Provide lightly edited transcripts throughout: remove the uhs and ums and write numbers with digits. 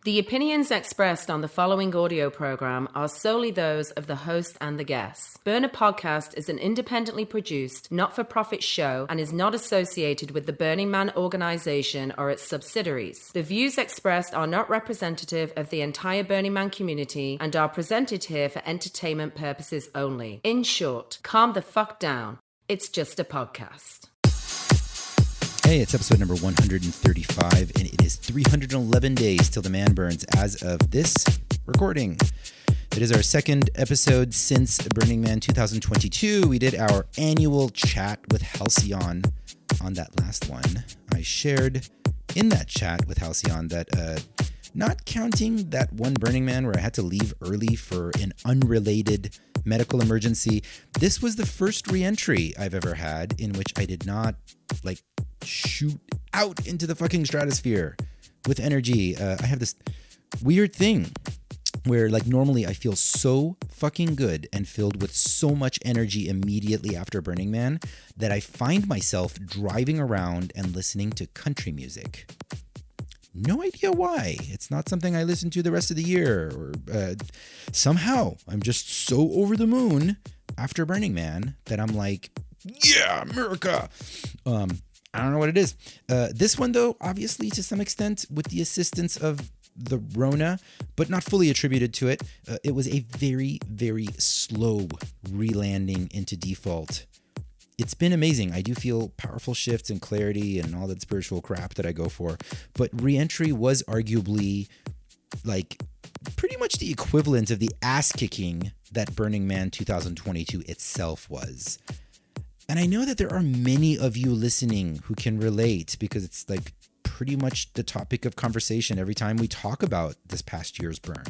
The opinions expressed on the following audio program are solely those of the host and the guests. Burner Podcast is an independently produced, not-for-profit show and is not associated with the Burning Man organization or its subsidiaries. The views expressed are not representative of the entire Burning Man community and are presented here for entertainment purposes only. In short, calm the fuck down. It's just a podcast. Hey, it's episode number 135, and it is 311 days till the man burns as of this recording. It is our second episode since Burning Man 2022. We did our annual chat with Halcyon on that last one. I shared in that chat with Halcyon that, not counting that one Burning Man where I had to leave early for an unrelated medical emergency, this was the first re-entry I've ever had in which I did not, shoot out into the fucking stratosphere with energy. I have this weird thing where normally I feel so fucking good and filled with so much energy immediately after Burning Man that I find myself driving around and listening to country music. No idea why. It's not something I listen to the rest of the year, or somehow I'm just so over the moon after Burning Man that I'm like, yeah, America. I don't know what it is. This one, though, obviously to some extent with the assistance of the Rona, but not fully attributed to it. It was a very, very slow re-landing into default. It's been amazing. I do feel powerful shifts and clarity and all that spiritual crap that I go for. But re-entry was arguably pretty much the equivalent of the ass kicking that Burning Man 2022 itself was. And I know that there are many of you listening who can relate because it's pretty much the topic of conversation every time we talk about this past year's burn.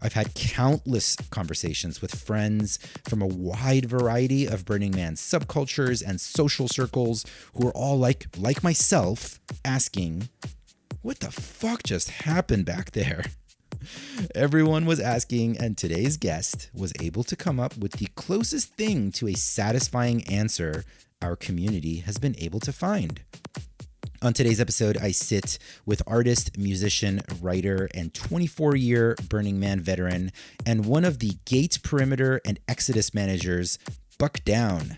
I've had countless conversations with friends from a wide variety of Burning Man subcultures and social circles who are all like myself asking, what the fuck just happened back there? Everyone was asking, and today's guest was able to come up with the closest thing to a satisfying answer our community has been able to find. On today's episode, I sit with artist, musician, writer, and 24-year Burning Man veteran, and one of the Gate Perimeter and Exodus managers, Buck Down,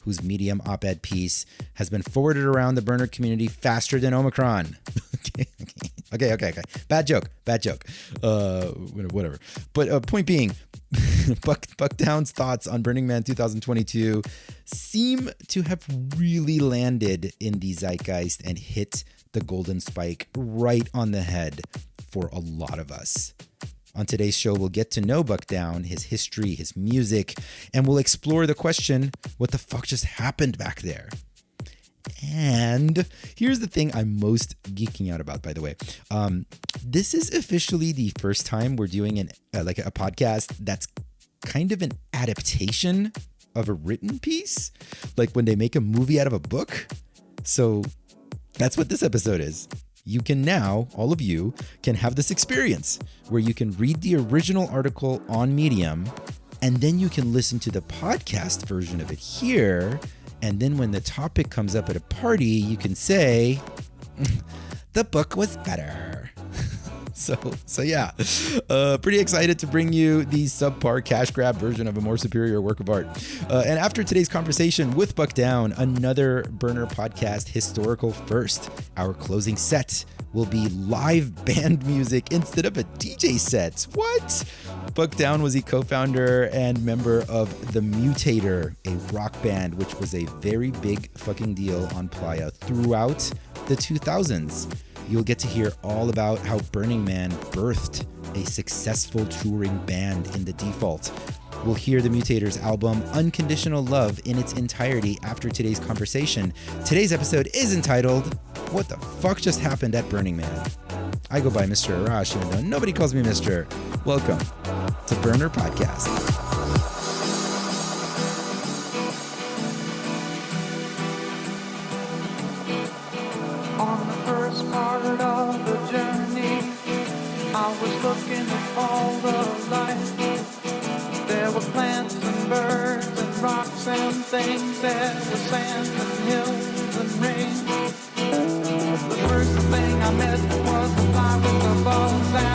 whose Medium op-ed piece has been forwarded around the burner community faster than Omicron. Okay. Bad joke. Whatever. But point being, Buck Down's thoughts on Burning Man 2022 seem to have really landed in the zeitgeist and hit the golden spike right on the head for a lot of us. On today's show, we'll get to know Buck Down, his history, his music, and we'll explore the question, what the fuck just happened back there? And here's the thing I'm most geeking out about, by the way. This is officially the first time we're doing a podcast that's kind of an adaptation of a written piece, like when they make a movie out of a book. So that's what this episode is. You can now, all of you, can have this experience where you can read the original article on Medium, and then you can listen to the podcast version of it here. And then when the topic comes up at a party, you can say, the book was better. So yeah, pretty excited to bring you the subpar cash grab version of a more superior work of art. And after today's conversation with Buck Down, another Burner Podcast historical first. Our closing set will be live band music instead of a DJ set. What? Buck Down was a co-founder and member of The Mutator, a rock band, which was a very big fucking deal on Playa throughout the 2000s. You'll get to hear all about how Burning Man birthed a successful touring band in the default. We'll hear the Mutator's album Unconditional Love in its entirety after today's conversation. Today's episode is entitled, What the Fuck Just Happened at Burning Man? I go by Mr. Arash, even though nobody calls me Mr. Welcome to Burner Podcast. On the first part of the journey, I was looking at all the life. There were plants and birds and rocks and things. There were sand and hills and rain. The first thing I met was a fly with a buzz.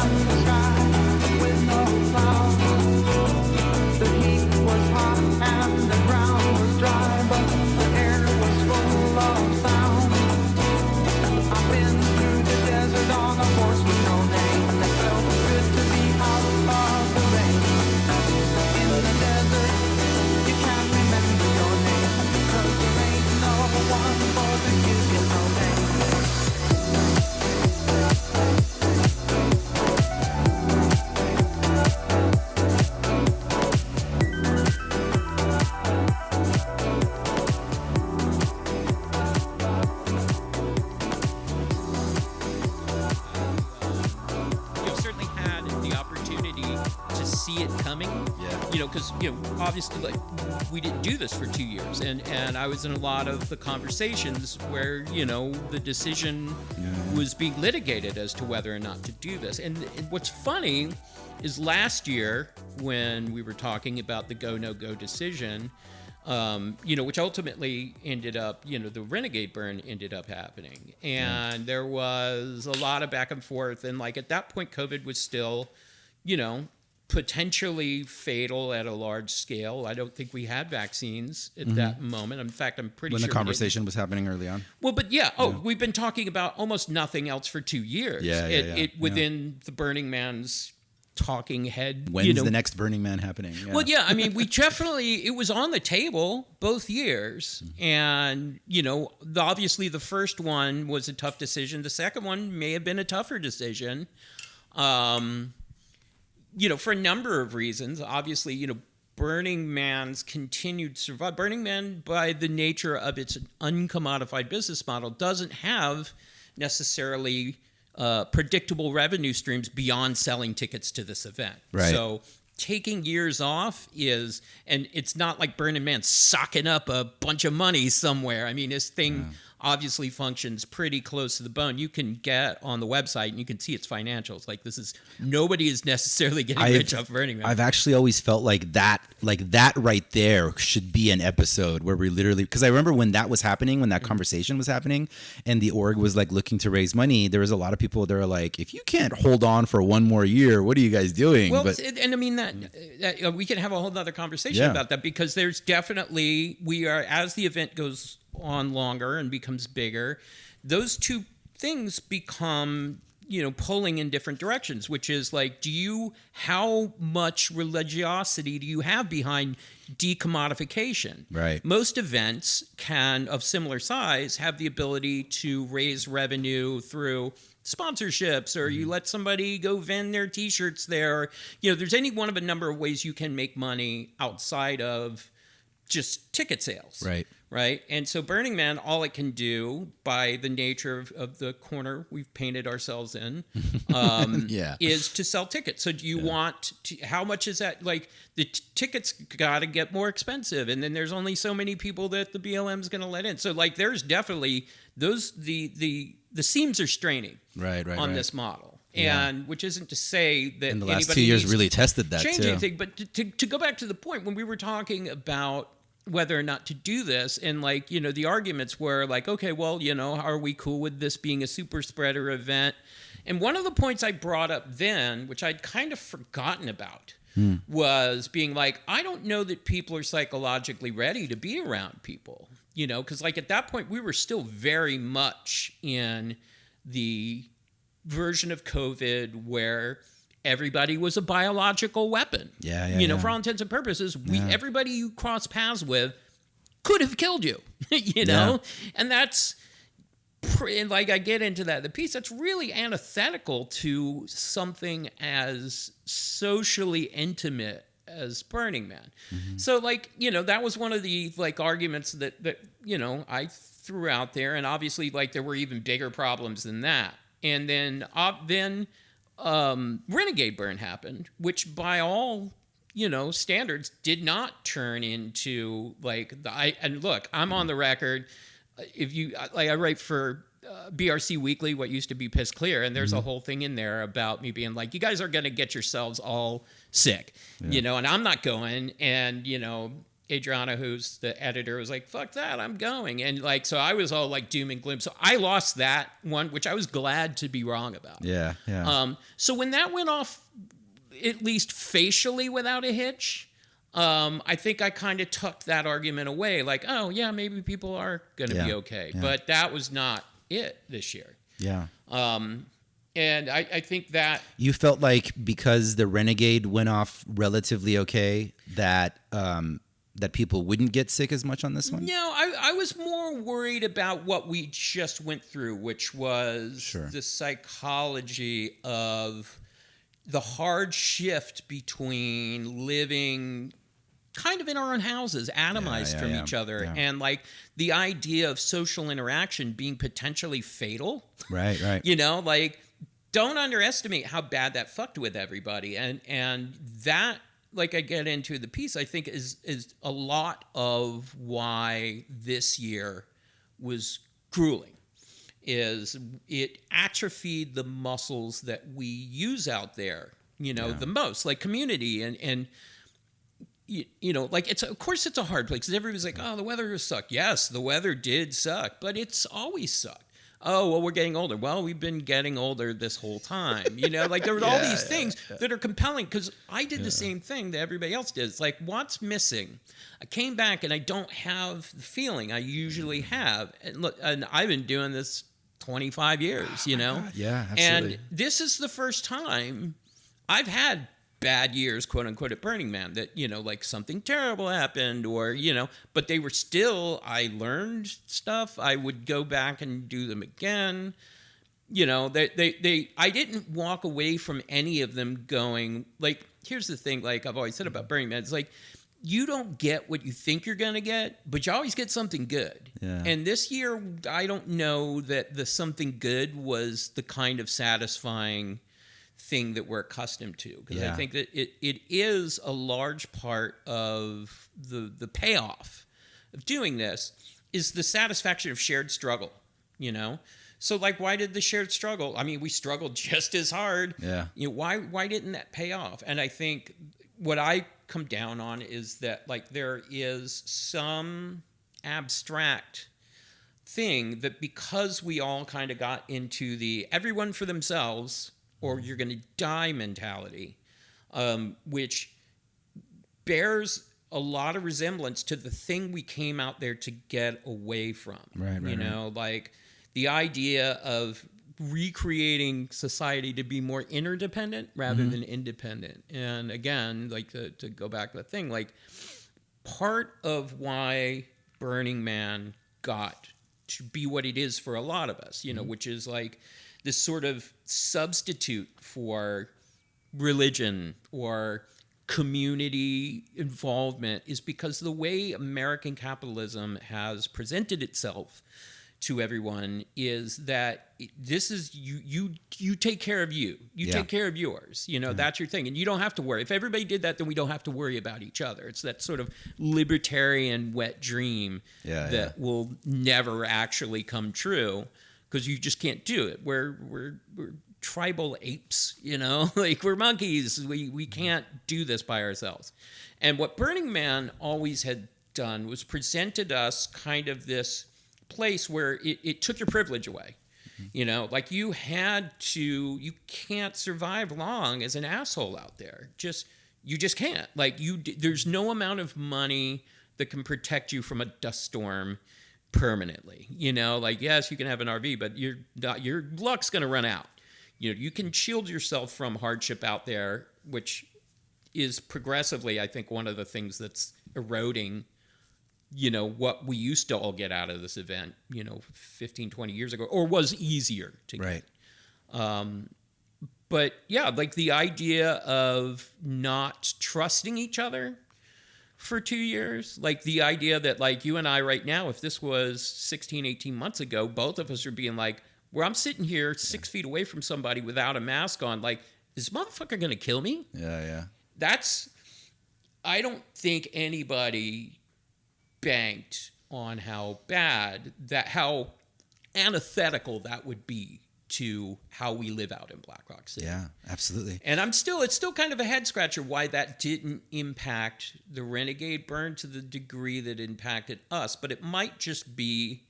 see it coming. Yeah. You know, because, you know, obviously, like, we didn't do this for 2 years. And I was in a lot of the conversations where, you know, the decision was being litigated as to whether or not to do this. And what's funny is last year, when we were talking about the go, no go decision, you know, which ultimately ended up, you know, the Renegade burn ended up happening. And there was a lot of back and forth. And like at that point, COVID was still, you know, potentially fatal at a large scale. I don't think we had vaccines at that moment. In fact, I'm pretty sure when the conversation was happening early on. Well, but we've been talking about almost nothing else for 2 years. Within the Burning Man's talking head. When's the next Burning Man happening? Yeah. Well, yeah, I mean, we definitely, it was on the table both years. And, you know, obviously the first one was a tough decision. The second one may have been a tougher decision. You know, for a number of reasons. Obviously, you know, Burning Man's continued survival. Burning Man, by the nature of its uncommodified business model, doesn't have necessarily predictable revenue streams beyond selling tickets to this event. Right. So taking years off is, and it's not like Burning Man socking up a bunch of money somewhere. I mean, this thing obviously functions pretty close to the bone. You can get on the website and you can see its financials. Like nobody is necessarily getting rich off Burning Man. I've actually always felt like that right there should be an episode where we literally, because I remember when that was happening, when that conversation was happening and the org was like looking to raise money, there was a lot of people that were like, if you can't hold on for one more year, what are you guys doing? Well, and I mean that we can have a whole other conversation about that, because there's definitely, as the event goes on longer and becomes bigger, those two things become, you know, pulling in different directions, which is like, how much religiosity do you have behind decommodification? Right. Most events of similar size have the ability to raise revenue through sponsorships, or you let somebody go vend their t-shirts there. You know, there's any one of a number of ways you can make money outside of just ticket sales. Right. And so Burning Man, all it can do by the nature of the corner we've painted ourselves in is to sell tickets. So do you want to, how much is that? Like the tickets got to get more expensive. And then there's only so many people that the BLM is going to let in. So like there's definitely the seams are straining on this model. And which isn't to say that in the last 2 years really tested that change too. Anything, but to go back to the point when we were talking about whether or not to do this, and like, you know, the arguments were like, okay, well, you know, are we cool with this being a super spreader event? And one of the points I brought up then, which I'd kind of forgotten about, was being like, I don't know that people are psychologically ready to be around people, you know, because like at that point we were still very much in the version of COVID where everybody was a biological weapon. You know, for all intents and purposes, everybody you cross paths with could have killed you, you know? And that's, and like I get into that, the piece that's really antithetical to something as socially intimate as Burning Man. So like, you know, that was one of the like arguments that, you know, I threw out there, and obviously like there were even bigger problems than that. And then Renegade Burn happened, which by all, you know, standards did not turn into like and look, I'm on the record. If you like, I write for BRC Weekly, what used to be Piss Clear, and there's a whole thing in there about me being like, you guys are going to get yourselves all sick, you know, and I'm not going. And, you know, Adriana, who's the editor, was like, fuck that, I'm going. And like, so I was all like doom and gloom. So I lost that one, which I was glad to be wrong about. So when that went off, at least facially without a hitch, I think I kind of tucked that argument away. Like, oh yeah, maybe people are going to be okay. But that was not it this year. And I think that you felt like because the Renegade went off relatively okay, that that people wouldn't get sick as much on this one? No, I was more worried about what we just went through, which was the psychology of the hard shift between living kind of in our own houses, atomized from each other, and like the idea of social interaction being potentially fatal. Right. You know, like don't underestimate how bad that fucked with everybody. And that, like I get into the piece, I think is a lot of why this year was grueling. Is it atrophied the muscles that we use out there, the most, like community and like of course it's a hard place because everybody's like, oh, the weather sucked. Yes, the weather did suck, but it's always sucked. Oh, well, we're getting older. Well, we've been getting older this whole time. Like there were all these things that are compelling because I did the same thing that everybody else did. It's like, what's missing? I came back and I don't have the feeling I usually have. And look, and I've been doing this 25 years, God. Yeah, absolutely. And this is the first time I've had bad years, quote unquote, at Burning Man that, like something terrible happened or, but they were still, I learned stuff. I would go back and do them again. I didn't walk away from any of them going, like, here's the thing, like I've always said about Burning Man, it's like, you don't get what you think you're going to get, but you always get something good. Yeah. And this year, I don't know that the something good was the kind of satisfying thing that we're accustomed to. Because I think that it is a large part of the payoff of doing this is the satisfaction of shared struggle, So like, why did the shared struggle? I mean, we struggled just as hard. Yeah. Why didn't that pay off? And I think what I come down on is that like there is some abstract thing that because we all kind of got into the everyone for themselves or you're going to die mentality, which bears a lot of resemblance to the thing we came out there to get away from. Right. Like the idea of recreating society to be more interdependent rather than independent. And again, like to go back to the thing, like part of why Burning Man got to be what it is for a lot of us, which is like this sort of substitute for religion or community involvement is because the way American capitalism has presented itself to everyone is that this is you take care of you take care of yours, that's your thing, and you don't have to worry. If everybody did that, then we don't have to worry about each other. It's that sort of libertarian wet dream that will never actually come true because you just can't do it. We're tribal apes, like we're monkeys. We can't do this by ourselves. And what Burning Man always had done was presented us kind of this place where it took your privilege away. Like you can't survive long as an asshole out there. You just can't. Like there's no amount of money that can protect you from a dust storm permanently. Like, yes, you can have an RV, but your luck's going to run out. You can shield yourself from hardship out there, which is progressively, I think, one of the things that's eroding what we used to all get out of this event, 15, 20 years ago, or was easier to get. Right. But yeah, like the idea of not trusting each other for 2 years, like the idea that like you and I right now, if this was 16, 18 months ago, both of us are being like, where I'm sitting here 6 feet away from somebody without a mask on, like, is this motherfucker going to kill me? Yeah. I don't think anybody banked on how antithetical that would be to how we live out in Black Rock City. Yeah, absolutely. And it's still kind of a head scratcher why that didn't impact the Renegade burn to the degree that it impacted us. But it might just be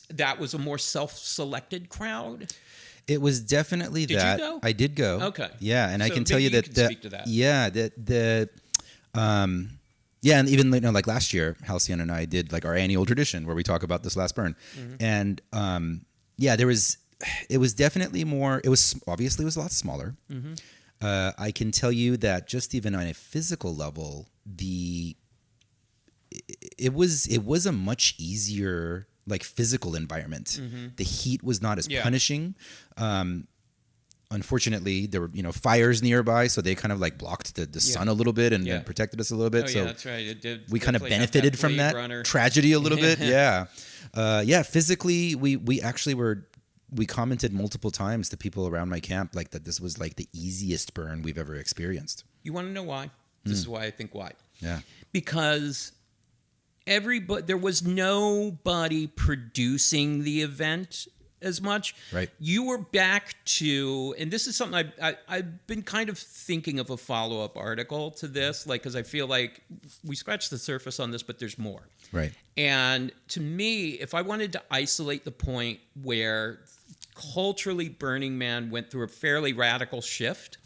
that was a more self-selected crowd. It was definitely did that. Did you go? I did go. Okay. Yeah, and so I can tell you that speak to that. Yeah, and even like last year, Halcyon and I did like our annual tradition where we talk about this last burn, and it was definitely more. It was obviously a lot smaller. I can tell you that just even on a physical level, it was a much easier like physical environment. The heat was not as punishing. Unfortunately, there were fires nearby, so they kind of like blocked the sun a little bit and protected us a little bit. Oh, so yeah, that's right. we kind of benefited from that tragedy a little bit. Yeah, physically, we actually we commented multiple times to people around my camp, like that this was like the easiest burn we've ever experienced. You want to know why? This is why I think why. Yeah. Because there was nobody producing the event as much. Right. You were back to, and this is something I've been kind of thinking of a follow-up article to this, like, because I feel like we scratched the surface on this, but there's more. Right. And to me, if I wanted to isolate the point where culturally Burning Man went through a fairly radical shift,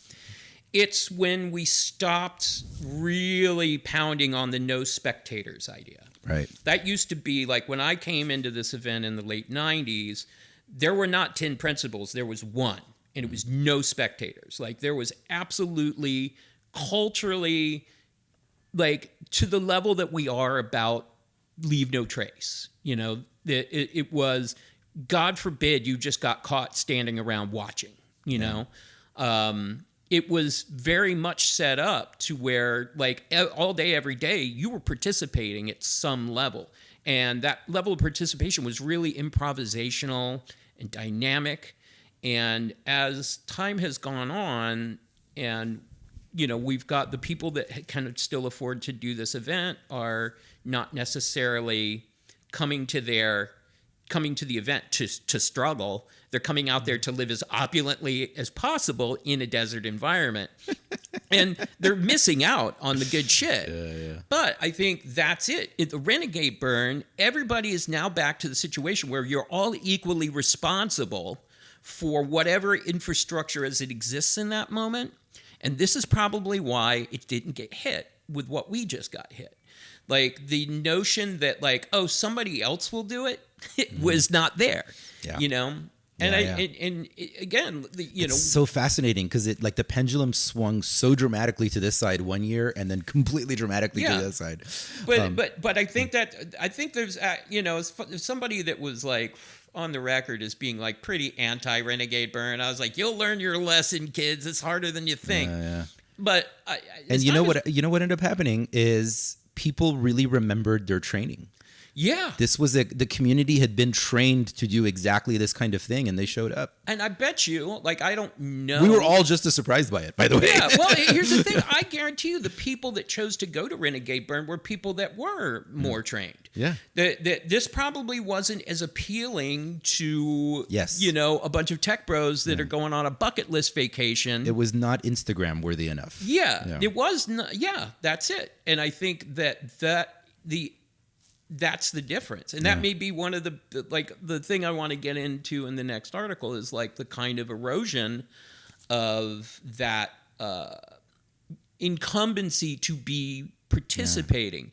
it's when we stopped really pounding on the no spectators idea. Right. That used to be like when I came into this event in the late 90s, there were not 10 principals, there was one, and it was no spectators. Like there was absolutely culturally, like to the level that we are about leave no trace. You know, it was, God forbid you just got caught standing around watching, you know. It was very much set up to where, like, all day, every day, you were participating at some level. And that level of participation was really improvisational and dynamic. And as time has gone on, and, you know, we've got the people that can still afford to do this event are not necessarily coming to the event to struggle. They're coming out there to live as opulently as possible in a desert environment. And they're missing out on the good shit. Yeah. But I think that's it. At the Renegade Burn, everybody is now back to the situation where you're all equally responsible for whatever infrastructure as it exists in that moment. And this is probably why it didn't get hit with what we just got hit. Like the notion that like, oh, somebody else will do it, was not there, you know? And and again, you know, it's so fascinating because it like the pendulum swung so dramatically to this side one year and then completely dramatically to the other side. But I think there's you know, as somebody that was like on the record as being like pretty anti-Renegade Burn, I was like, you'll learn your lesson, kids. It's harder than you think. But you know what ended up happening is people really remembered their training. Yeah. This was the community had been trained to do exactly this kind of thing, and they showed up. And I bet you, like, I don't know. We were all just as surprised by it, by the way. Yeah, well, here's the thing. I guarantee you the people that chose to go to Renegade Burn were people that were more trained. Yeah. This probably wasn't as appealing to, yes, you know, a bunch of tech bros that are going on a bucket list vacation. It was not Instagram worthy enough. Yeah. It was not. Yeah, that's it. And I think that's the difference. And that may be one of the thing I want to get into in the next article is like the kind of erosion of that incumbency to be participating.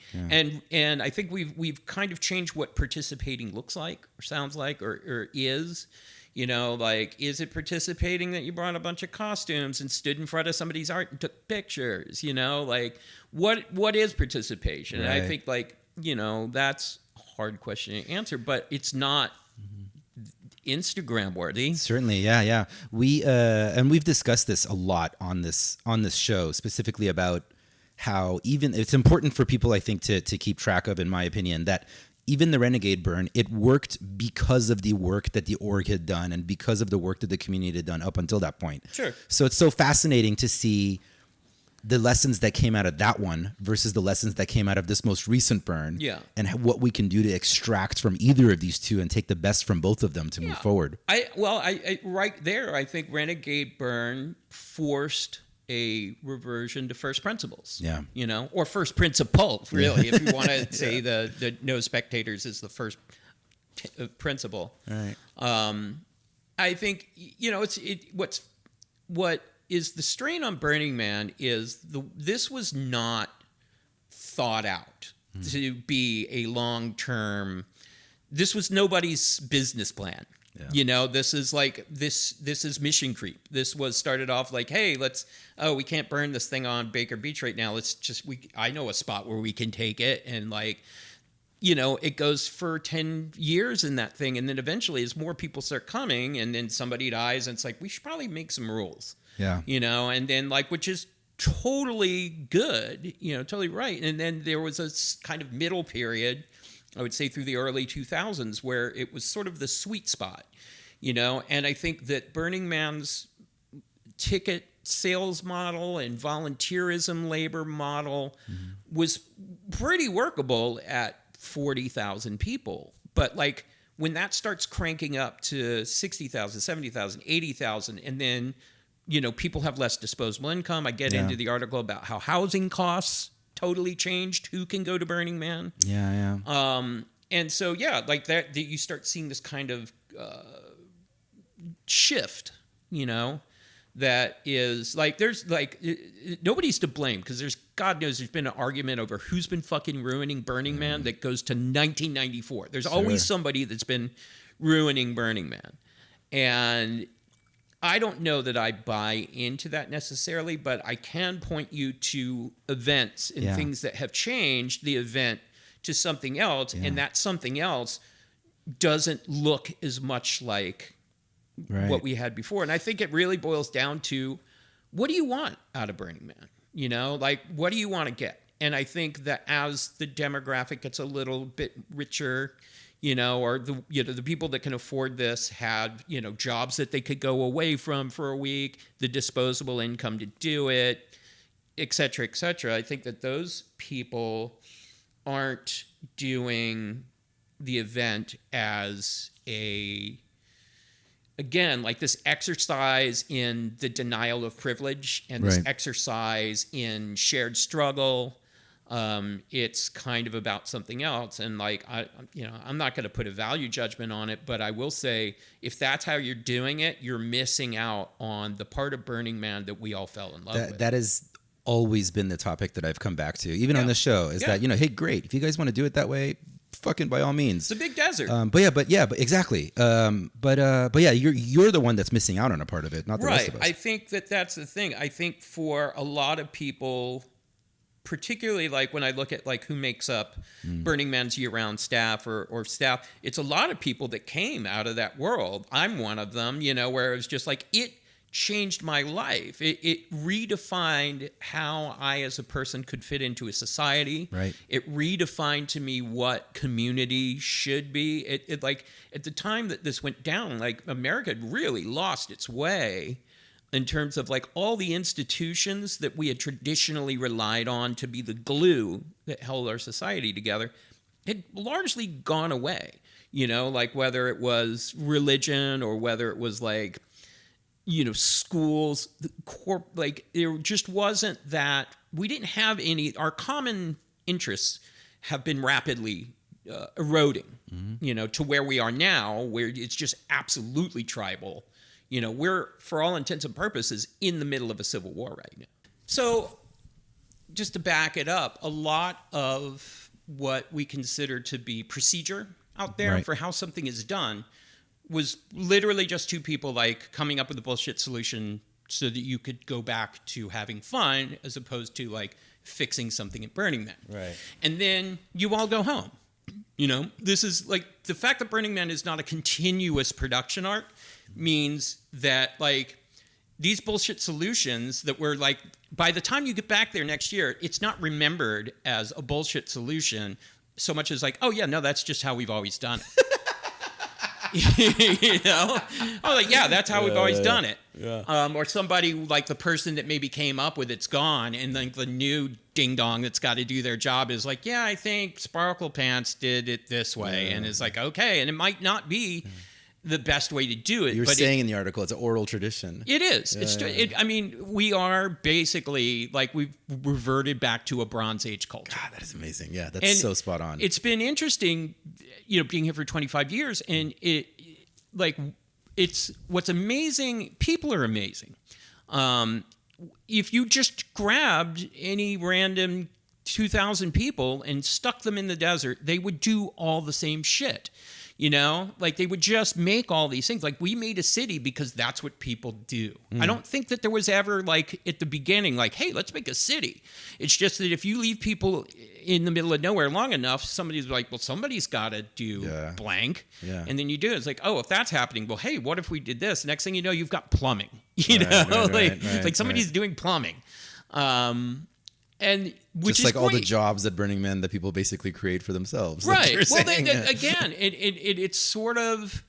And I think we've kind of changed what participating looks like or sounds like or is. You know, like, is it participating that you brought a bunch of costumes and stood in front of somebody's art and took pictures? You know, like what is participation? Right. And I think, like, you know, that's a hard question to answer, but it's not Instagram worthy. Certainly, yeah. We've discussed this a lot on this show, specifically about how even it's important for people, I think, to keep track of, in my opinion, that even the Renegade Burn, it worked because of the work that the org had done and because of the work that the community had done up until that point. Sure. So it's so fascinating to see the lessons that came out of that one versus the lessons that came out of this most recent burn. Yeah. And what we can do to extract from either of these two and take the best from both of them to move forward. I right there, I think Renegade Burn forced a reversion to first principles. Yeah. You know, or first principle, really, if you want to say the no spectators is the first principle. Right. I think, you know, what is the strain on Burning Man is this was not thought out to be a long-term. This was nobody's business plan. Yeah. You know, this is like this is mission creep. This was started off like, hey, we can't burn this thing on Baker Beach right now. I know a spot where we can take it, and like, you know, it goes for 10 years in that thing, and then eventually as more people start coming and then somebody dies, and it's like, we should probably make some rules. Yeah. You know, and then like, which is totally good, you know, totally right. And then there was a kind of middle period, I would say through the early 2000s, where it was sort of the sweet spot. And I think that Burning Man's ticket sales model and volunteerism labor model was pretty workable at 40,000 people. But like when that starts cranking up to 60,000, 70,000, 80,000, and then, people have less disposable income. I get into the article about how housing costs totally changed. Who can go to Burning Man? Yeah. And so, like that you start seeing this kind of shift, that is like, there's like, nobody's to blame because God knows there's been an argument over who's been fucking ruining Burning Man that goes to 1994. There's always somebody that's been ruining Burning Man. And I don't know that I buy into that necessarily, but I can point you to events and things that have changed the event to something else. And that something else doesn't look as much like what we had before. And I think it really boils down to, what do you want out of Burning Man? Like, what do you want to get? And I think that as the demographic gets a little bit richer, or the people that can afford this had, jobs that they could go away from for a week, the disposable income to do it, et cetera, et cetera. I think that those people aren't doing the event as again, like this exercise in the denial of privilege and this exercise in shared struggle. It's kind of about something else. And like, I'm not going to put a value judgment on it, but I will say, if that's how you're doing it, you're missing out on the part of Burning Man that we all fell in love with. That has always been the topic that I've come back to, even on the show, is that, hey, great. If you guys want to do it that way, fucking by all means. It's a big desert. But exactly. But you're the one that's missing out on a part of it, not the rest of us. I think that's the thing. I think for a lot of people, particularly like when I look at like who makes up Burning Man's year-round staff or staff, it's a lot of people that came out of that world. I'm one of them, where it was just like, it changed my life. It redefined how I as a person could fit into a society. Right. It redefined to me what community should be. It like at the time that this went down, like America had really lost its way in terms of like all the institutions that we had traditionally relied on to be the glue that held our society together had largely gone away. Like whether it was religion or whether it was like, schools, like there just wasn't that, we didn't have any, our common interests have been rapidly eroding, to where we are now, where it's just absolutely tribal. We're, for all intents and purposes, in the middle of a civil war right now. So just to back it up, a lot of what we consider to be procedure out there for how something is done was literally just two people like coming up with a bullshit solution so that you could go back to having fun as opposed to like fixing something at Burning Man. Right. And then you all go home. This is like the fact that Burning Man is not a continuous production arc means that like these bullshit solutions that were like, by the time you get back there next year, it's not remembered as a bullshit solution so much as like, oh yeah, no, that's just how we've always done it. Oh, like, yeah, that's how we've always done it. Yeah. Or somebody like the person that maybe came up with it's gone, and then the new ding dong that's got to do their job is like, yeah, I think Sparkle Pants did it this way, and it's like, okay, and it might not be the best way to do it. You're saying in the article it's an oral tradition. It is. I mean, we are basically like we've reverted back to a Bronze Age culture. God, that is amazing. Yeah, that's so spot on. It's been interesting, being here for 25 years, and it's what's amazing. People are amazing. If you just grabbed any random 2,000 people and stuck them in the desert, they would do all the same shit. Like they would just make all these things. Like we made a city because that's what people do. I don't think that there was ever like at the beginning, like, hey, let's make a city. It's just that if you leave people in the middle of nowhere long enough, somebody's like, well, somebody's got to do blank. Yeah. And then you do it. It's like, oh, if that's happening, well, hey, what if we did this? Next thing you know, you've got plumbing, like somebody's doing plumbing. And which just is like great. all the jobs at Burning Man that people basically create for themselves. Right. Like Well, again, it's sort of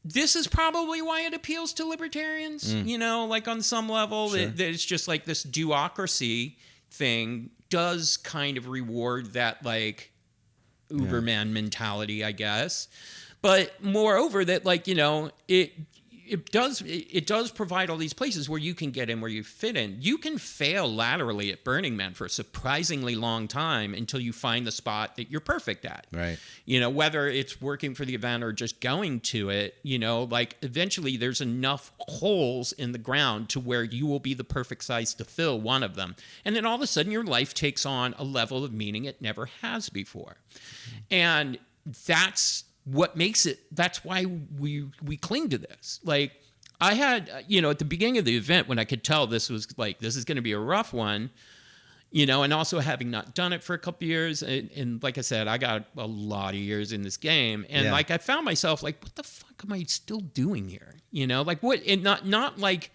this is probably why it appeals to libertarians, like on some level. Sure. That it's just like this duocracy thing does kind of reward that like Uberman mentality, I guess. But moreover, that like, it does provide all these places where you can get in, where you fit in. You can fail laterally at Burning Man for a surprisingly long time until you find the spot that you're perfect at. Right. Whether it's working for the event or just going to it, like eventually there's enough holes in the ground to where you will be the perfect size to fill one of them. And then all of a sudden your life takes on a level of meaning it never has before. And that's what makes it, that's why we cling to this. Like I had, at the beginning of the event when I could tell this was like, this is going to be a rough one, and also having not done it for a couple of years. And like I said, I got a lot of years in this game. And like, I found myself like, what the fuck am I still doing here? Like what, and not like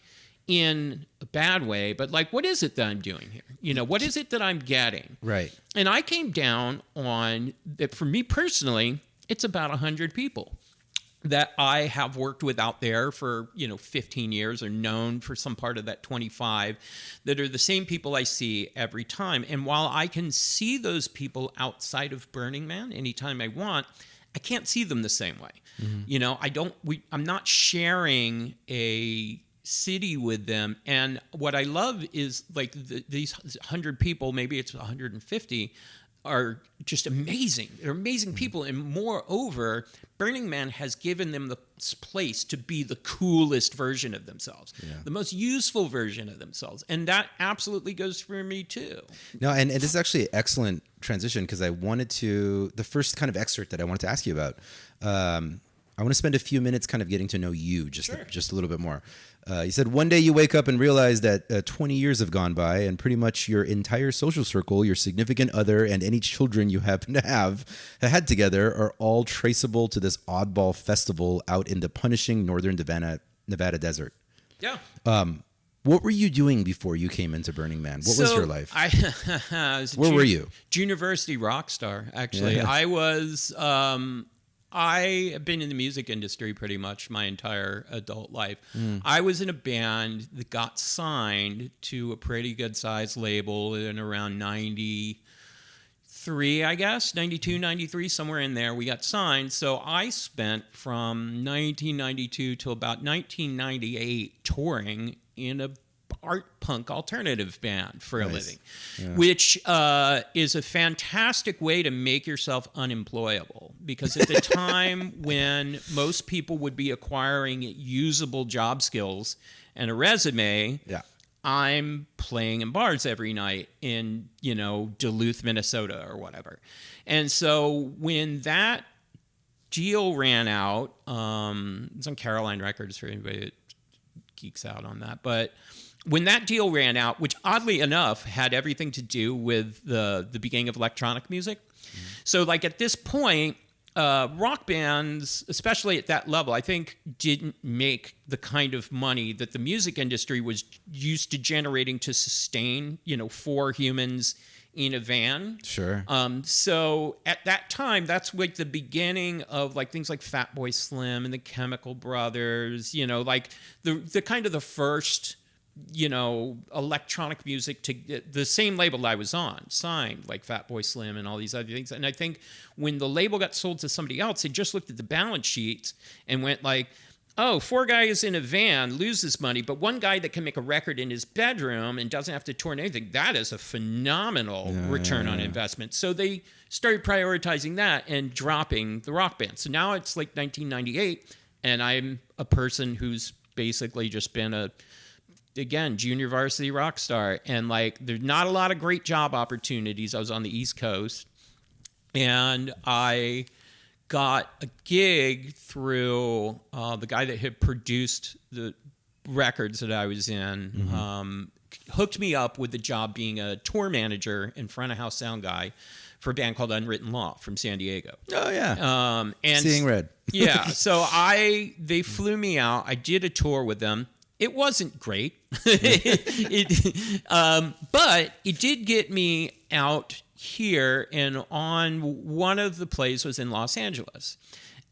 in a bad way, but like, what is it that I'm doing here? What is it that I'm getting? Right. And I came down on that for me personally, it's about 100 people that I have worked with out there for, 15 years or known for some part of that 25 that are the same people I see every time. And while I can see those people outside of Burning Man anytime I want, I can't see them the same way. Mm-hmm. I'm not sharing a city with them. And what I love is like these 100 people, maybe it's 150, are just amazing. They're amazing people. And moreover, Burning Man has given them the place to be the coolest version of themselves, the most useful version of themselves. And that absolutely goes for me too. No, and this is actually an excellent transition because I wanted to, the first kind of excerpt that I wanted to ask you about, I want to spend a few minutes kind of getting to know you just a little bit more. You said one day you wake up and realize that 20 years have gone by and pretty much your entire social circle, your significant other, and any children you happen to have had together are all traceable to this oddball festival out in the punishing northern Nevada desert. Yeah. What were you doing before you came into Burning Man? What was your life? Where were you? University rock star, actually. Yeah. I was... I have been in the music industry pretty much my entire adult life. I was in a band that got signed to a pretty good sized label in around 93, I guess, 92, 93, somewhere in there. We got signed. So I spent from 1992 till about 1998 touring in a art punk alternative band for a living, which is a fantastic way to make yourself unemployable. Because at the time when most people would be acquiring usable job skills and a resume, I'm playing in bars every night in, Duluth, Minnesota or whatever. And so when that deal ran out, it's on Caroline Records for anybody that geeks out on that, but when that deal ran out, which oddly enough had everything to do with the beginning of electronic music. So like at this point, rock bands, especially at that level, I think didn't make the kind of money that the music industry was used to generating to sustain, 4 humans in a van. Sure. So at that time, that's like the beginning of like things like Fatboy Slim and the Chemical Brothers, like the kind of the first, electronic music to get the same label I was on, signed like Fatboy Slim and all these other things. And I think when the label got sold to somebody else, they just looked at the balance sheets and went like, oh, 4 guys in a van loses money, but one guy that can make a record in his bedroom and doesn't have to tour anything, that is a phenomenal return on investment. So they started prioritizing that and dropping the rock band. So now it's like 1998, and I'm a person who's basically just been again, junior varsity rock star. And like, there's not a lot of great job opportunities. I was on the East Coast and I got a gig through the guy that had produced the records that I was in, hooked me up with the job being a tour manager and front of house sound guy for a band called Unwritten Law from San Diego. Oh yeah. And Seeing Red. Yeah. So they flew me out. I did a tour with them. It wasn't great, but it did get me out here, and on one of the plays was in Los Angeles.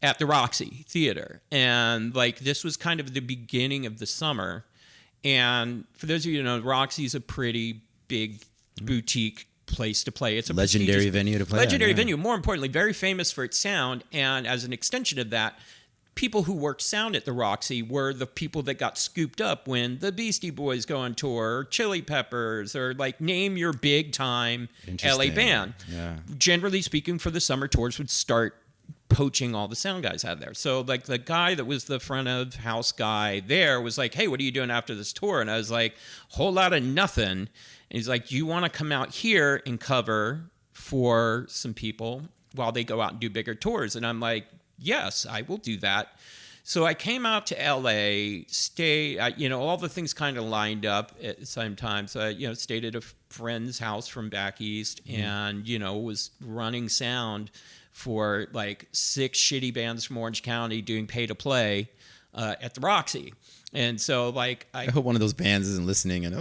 at the Roxy Theater. And like, this was kind of the beginning of the summer. And for those of you who know, Roxy's a pretty big boutique place to play. It's a legendary venue to play. Legendary venue. More importantly, very famous for its sound. And as an extension of that, people who worked sound at the Roxy were the people that got scooped up when the Beastie Boys go on tour, or Chili Peppers, or like name your big time LA band. Yeah. Generally speaking, for the summer tours would start poaching all the sound guys out of there. So like the guy that was the front of house guy there was like, hey, what are you doing after this tour? And I was like, whole lot of nothing. And he's like, you want to come out here and cover for some people while they go out and do bigger tours? And I'm like, yes, I will do that. So I came out to LA, all the things kind of lined up at the same time. So I, stayed at a friend's house from back east and, was running sound for like 6 shitty bands from Orange County doing pay to play at the Roxy. And so like I hope one of those bands isn't listening and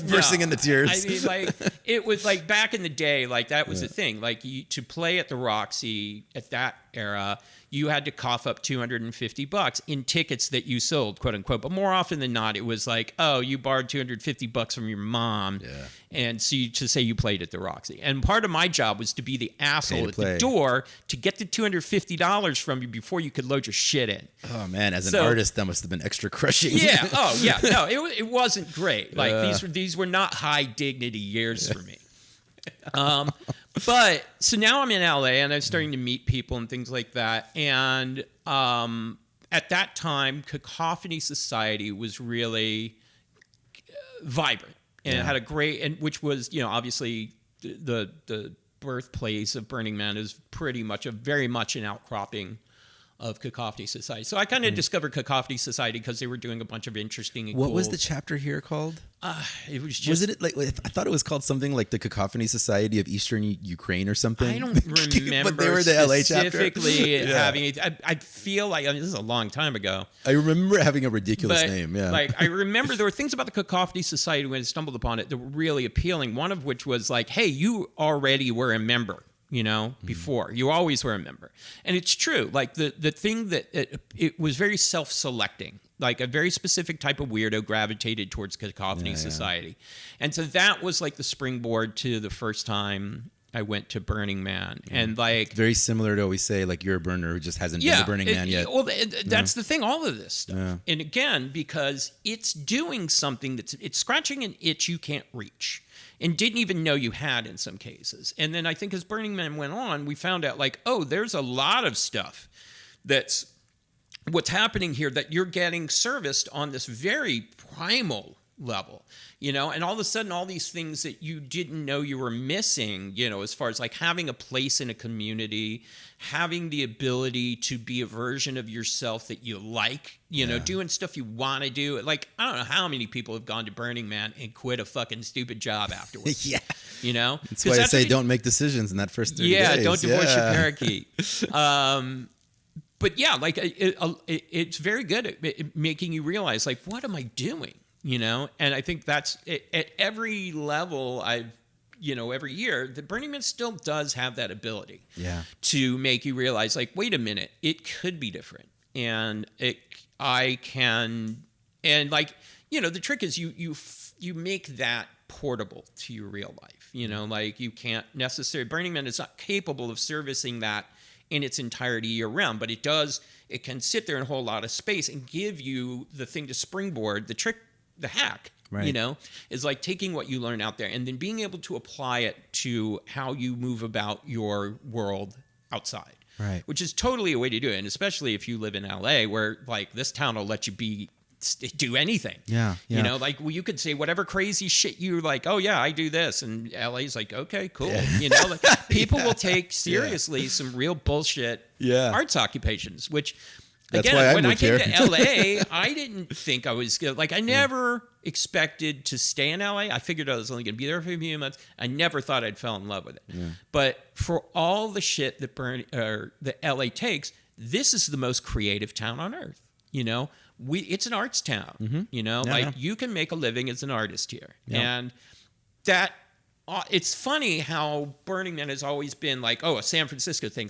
bursting into tears. I mean, like it was like back in the day, like that was the thing. Like to play at the Roxy at that era, you had to cough up $250 in tickets that you sold, quote unquote. But more often than not, it was like, oh, you borrowed $250 from your mom, and so to say you played at the Roxy. And part of my job was to be the asshole at the door to get the $250 from you before you could load your shit in. Oh man, as an artist, that must have been extra crushing. Yeah. Oh yeah. No, it wasn't great. Like these were not high dignity years for me. But so now I'm in LA and I'm starting to meet people and things like that. And at that time, Cacophony Society was really vibrant and it had a great, and which was, obviously the birthplace of Burning Man is very much an outcropping of Cacophony Society. So I kind of discovered Cacophony Society because they were doing a bunch of interesting and What cool. was the chapter here called? It was just... Was it like, I thought it was called something like the Cacophony Society of Eastern Ukraine or something? I don't remember but they were the LA chapter? Specifically having it. I feel like, this is a long time ago. I remember having a ridiculous name, yeah. Like, I remember there were things about the Cacophony Society when I stumbled upon it that were really appealing. One of which was like, hey, you already were a member. Before. You always were a member. And it's true. Like the thing that it was very self-selecting. Like a very specific type of weirdo gravitated towards Cacophony Society. And so that was like the springboard to the first time I went to Burning Man. And like... Very similar to what we say, like you're a burner who just hasn't been to Burning Man yet. Well, that's the thing, all of this stuff. Yeah. And again, because it's doing something it's scratching an itch you can't reach. And didn't even know you had in some cases. And then I think as Burning Man went on, we found out like, oh, there's a lot of stuff that's what's happening here that you're getting serviced on this very primal level, and all of a sudden all these things that you didn't know you were missing, as far as like having a place in a community, having the ability to be a version of yourself that you like, doing stuff you want to do. Like, I don't know how many people have gone to Burning Man and quit a fucking stupid job afterwards. That's why I say don't make decisions in that first 30 days. Don't divorce your parakeet. But yeah, like it's very good at making you realize, like, what am I doing? And I think that's at every level every year, the Burning Man still does have that ability to make you realize, like, wait a minute, it could be different. And the trick is you make that portable to your real life. Like you can't necessarily, Burning Man is not capable of servicing that in its entirety year round, but it can sit there and hold a lot of space and give you the thing to springboard. The trick, the hack, is like taking what you learn out there and then being able to apply it to how you move about your world outside. Right. Which is totally a way to do it. And especially if you live in LA where like this town will let you do anything. Yeah. Like you could say whatever crazy shit you like, oh yeah, I do this. And LA's like, okay, cool. Like people will take seriously some real bullshit arts occupations, which That's again, why when I came here. to LA, I didn't think I was good. Like I never expected to stay in LA. I figured I was only going to be there for a few months. I never thought I'd fall in love with it. Yeah. But for all the shit that that LA takes, this is the most creative town on earth. It's an arts town. Mm-hmm. You can make a living as an artist here, yeah. and that it's funny how Burning Man has always been like, oh, a San Francisco thing.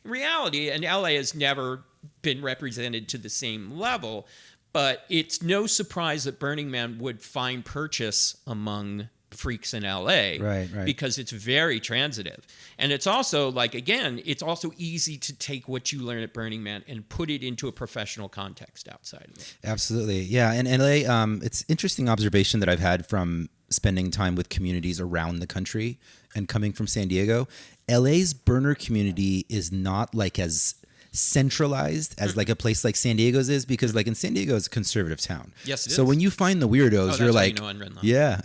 In reality, and LA has never been represented to the same level, but it's no surprise that Burning Man would find purchase among freaks in LA, right. because it's very transitive. And it's also like, again, it's also easy to take what you learn at Burning Man and put it into a professional context outside of it. Absolutely. Yeah. And LA, it's interesting observation that I've had from spending time with communities around the country and coming from San Diego. LA's burner community is not like as centralized as like a place like San Diego's is, because like in San Diego it's a conservative town. Yes, it so is. when you find the weirdos, you're like, yeah.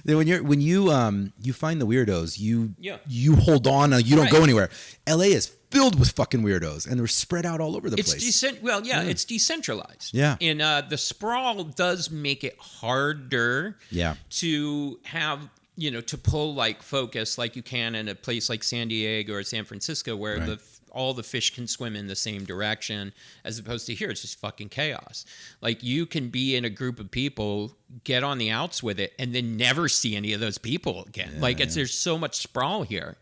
Then when you find the weirdos, you hold on, you don't go anywhere. LA is filled with fucking weirdos, and they're spread out all over the place. It's decentralized. Yeah, and the sprawl does make it harder. Yeah. To have, to pull like focus like you can in a place like San Diego or San Francisco, where all the fish can swim in the same direction, as opposed to here, it's just fucking chaos. Like you can be in a group of people, get on the outs with it, and then never see any of those people again. There's so much sprawl here.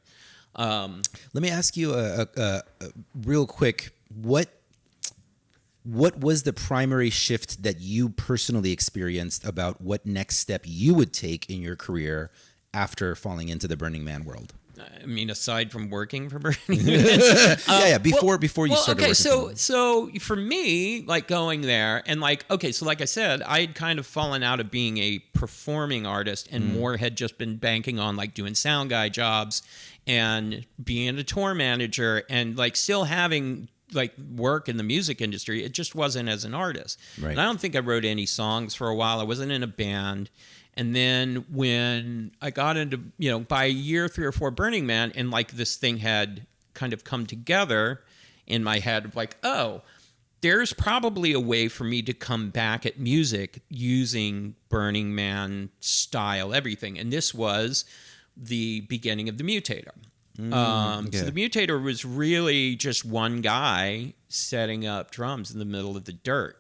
Let me ask you a real quick, what was the primary shift that you personally experienced about what next step you would take in your career after falling into the Burning Man world? I mean, aside from working for Burning Man. Before you started working. So for me, like going there and like I said, I had kind of fallen out of being a performing artist and more had just been banking on like doing sound guy jobs and being a tour manager and like still having like work in the music industry. It just wasn't as an artist. Right. And I don't think I wrote any songs for a while. I wasn't in a band. And then when I got into, by year 3 or 4 Burning Man, and like this thing had kind of come together in my head of like, oh, there's probably a way for me to come back at music using Burning Man style, everything. And this was the beginning of the Mutator. So the Mutator was really just one guy setting up drums in the middle of the dirt.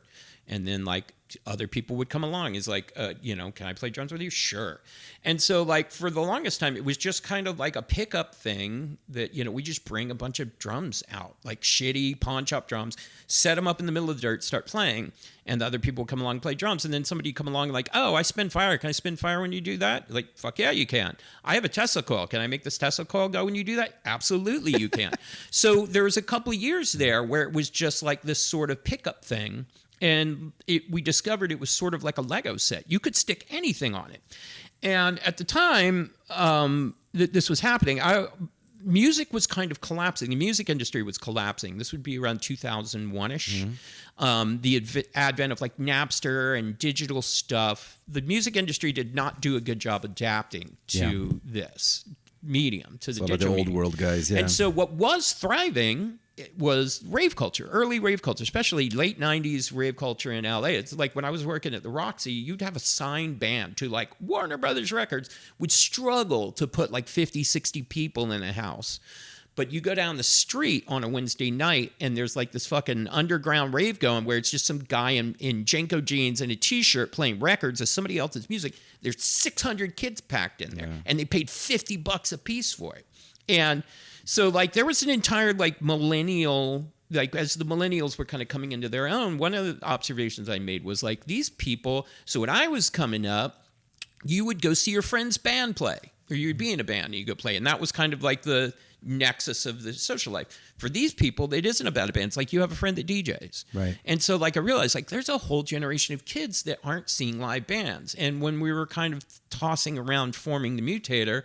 And then like other people would come along. It's like, can I play drums with you? Sure. And so like for the longest time, it was just kind of like a pickup thing that, we just bring a bunch of drums out, like shitty pawn shop drums, set them up in the middle of the dirt, start playing. And the other people come along and play drums. And then somebody come along like, oh, I spin fire. Can I spin fire when you do that? Like, fuck yeah, you can. I have a Tesla coil. Can I make this Tesla coil go when you do that? Absolutely you can. So there was a couple of years there where it was just like this sort of pickup thing. And we discovered it was sort of like a Lego set. You could stick anything on it. And at the time that this was happening, music was kind of collapsing. The music industry was collapsing. This would be around 2001-ish. The advent of like Napster and digital stuff. The music industry did not do a good job adapting to this medium, to the digital old world guys. Yeah. And so what was thriving was rave culture, early rave culture, especially late 90s rave culture in LA. It's like when I was working at the Roxy, you'd have a signed band to like Warner Brothers Records would struggle to put like 50, 60 people in a house. But you go down the street on a Wednesday night and there's like this fucking underground rave going where it's just some guy in Jenko jeans and a t-shirt playing records of somebody else's music. There's 600 kids packed in there and they paid $50 a piece for it. And so like there was an entire like millennial, like as the millennials were kind of coming into their own, one of the observations I made was like these people, so when I was coming up, you would go see your friend's band play, or you'd be in a band and you go play. And that was kind of like the nexus of the social life. For these people, it isn't about a band. It's like you have a friend that DJs. Right. And so like I realized like there's a whole generation of kids that aren't seeing live bands. And when we were kind of tossing around forming the Mutator,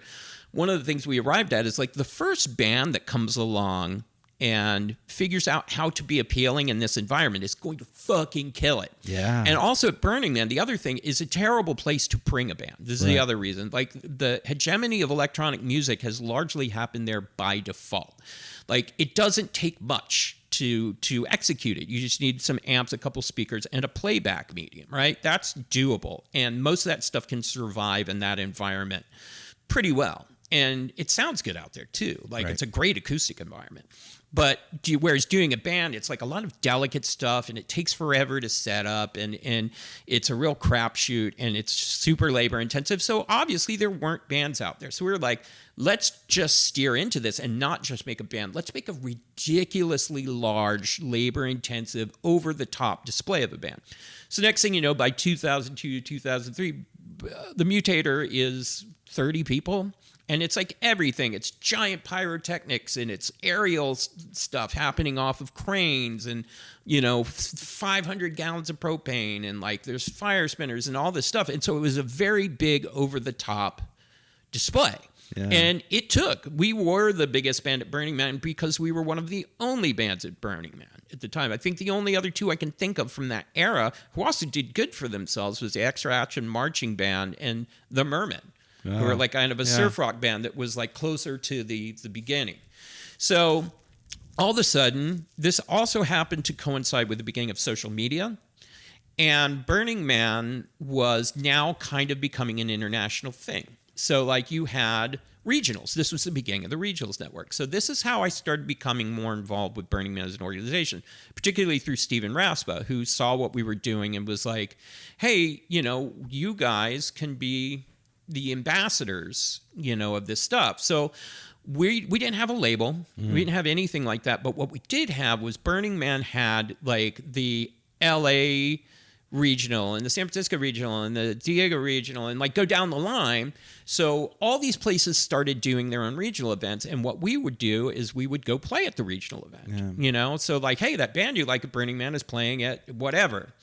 one of the things we arrived at is like the first band that comes along and figures out how to be appealing in this environment is going to fucking kill it. Yeah. And also at Burning Man, the other thing is a terrible place to bring a band. This is the other reason. Like the hegemony of electronic music has largely happened there by default. Like it doesn't take much to execute it. You just need some amps, a couple speakers, and a playback medium, right? That's doable. And most of that stuff can survive in that environment pretty well. And it sounds good out there too. Like it's a great acoustic environment. But whereas doing a band, it's like a lot of delicate stuff, and it takes forever to set up, and it's a real crapshoot, and it's super labor intensive. So obviously there weren't bands out there. So we were like, let's just steer into this and not just make a band. Let's make a ridiculously large, labor intensive, over the top display of a band. So next thing you know, by 2002, 2003, the Mutator is 30 people. And it's like everything. It's giant pyrotechnics and it's aerial stuff happening off of cranes and, 500 gallons of propane and like there's fire spinners and all this stuff. And so it was a very big over-the-top display. Yeah. And it took. We were the biggest band at Burning Man because we were one of the only bands at Burning Man at the time. I think the only other two I can think of from that era who also did good for themselves was the Extra Action Marching Band and the Mermen. Who were like kind of a surf rock band that was like closer to the beginning. So all of a sudden, this also happened to coincide with the beginning of social media. And Burning Man was now kind of becoming an international thing. So like you had regionals. This was the beginning of the regionals network. So this is how I started becoming more involved with Burning Man as an organization, particularly through Steven Raspa, who saw what we were doing and was like, hey, you guys can be the ambassadors, of this stuff. So we didn't have a label. We didn't have anything like that. But what we did have was Burning Man had like the LA regional and the San Francisco regional and the Diego regional and like go down the line. So all these places started doing their own regional events. And what we would do is we would go play at the regional event, So like, hey, that band you like at Burning Man is playing at whatever.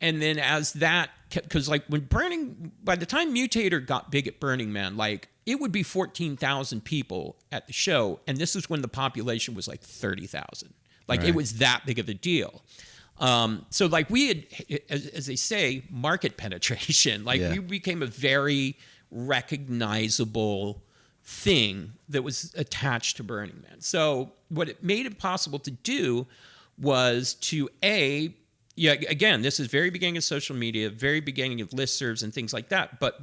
And then as that kept, because like by the time Mutator got big at Burning Man, like it would be 14,000 people at the show. And this is when the population was like 30,000. Like It was that big of a deal. So like we had, as they say, market penetration. Like we became a very recognizable thing that was attached to Burning Man. So what it made it possible to do was to again, this is very beginning of social media, very beginning of listservs and things like that. But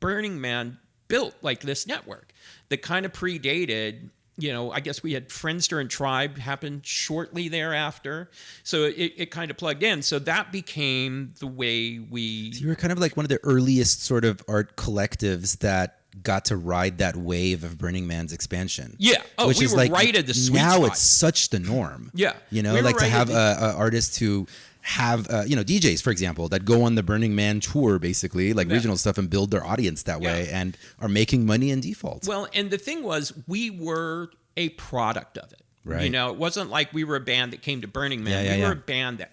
Burning Man built like this network that kind of predated, I guess we had Friendster and Tribe happen shortly thereafter. So it kind of plugged in. So that became the way So you were kind of like one of the earliest sort of art collectives that got to ride that wave of Burning Man's expansion. Yeah. Oh, which we is were like, right at the sweet now spot. It's such the norm. Yeah. Like to have artists who have, DJs, for example, that go on the Burning Man tour, basically, like regional stuff, and build their audience that way and are making money in default. Well, and the thing was, we were a product of it. Right. It wasn't like we were a band that came to Burning Man. We were a band that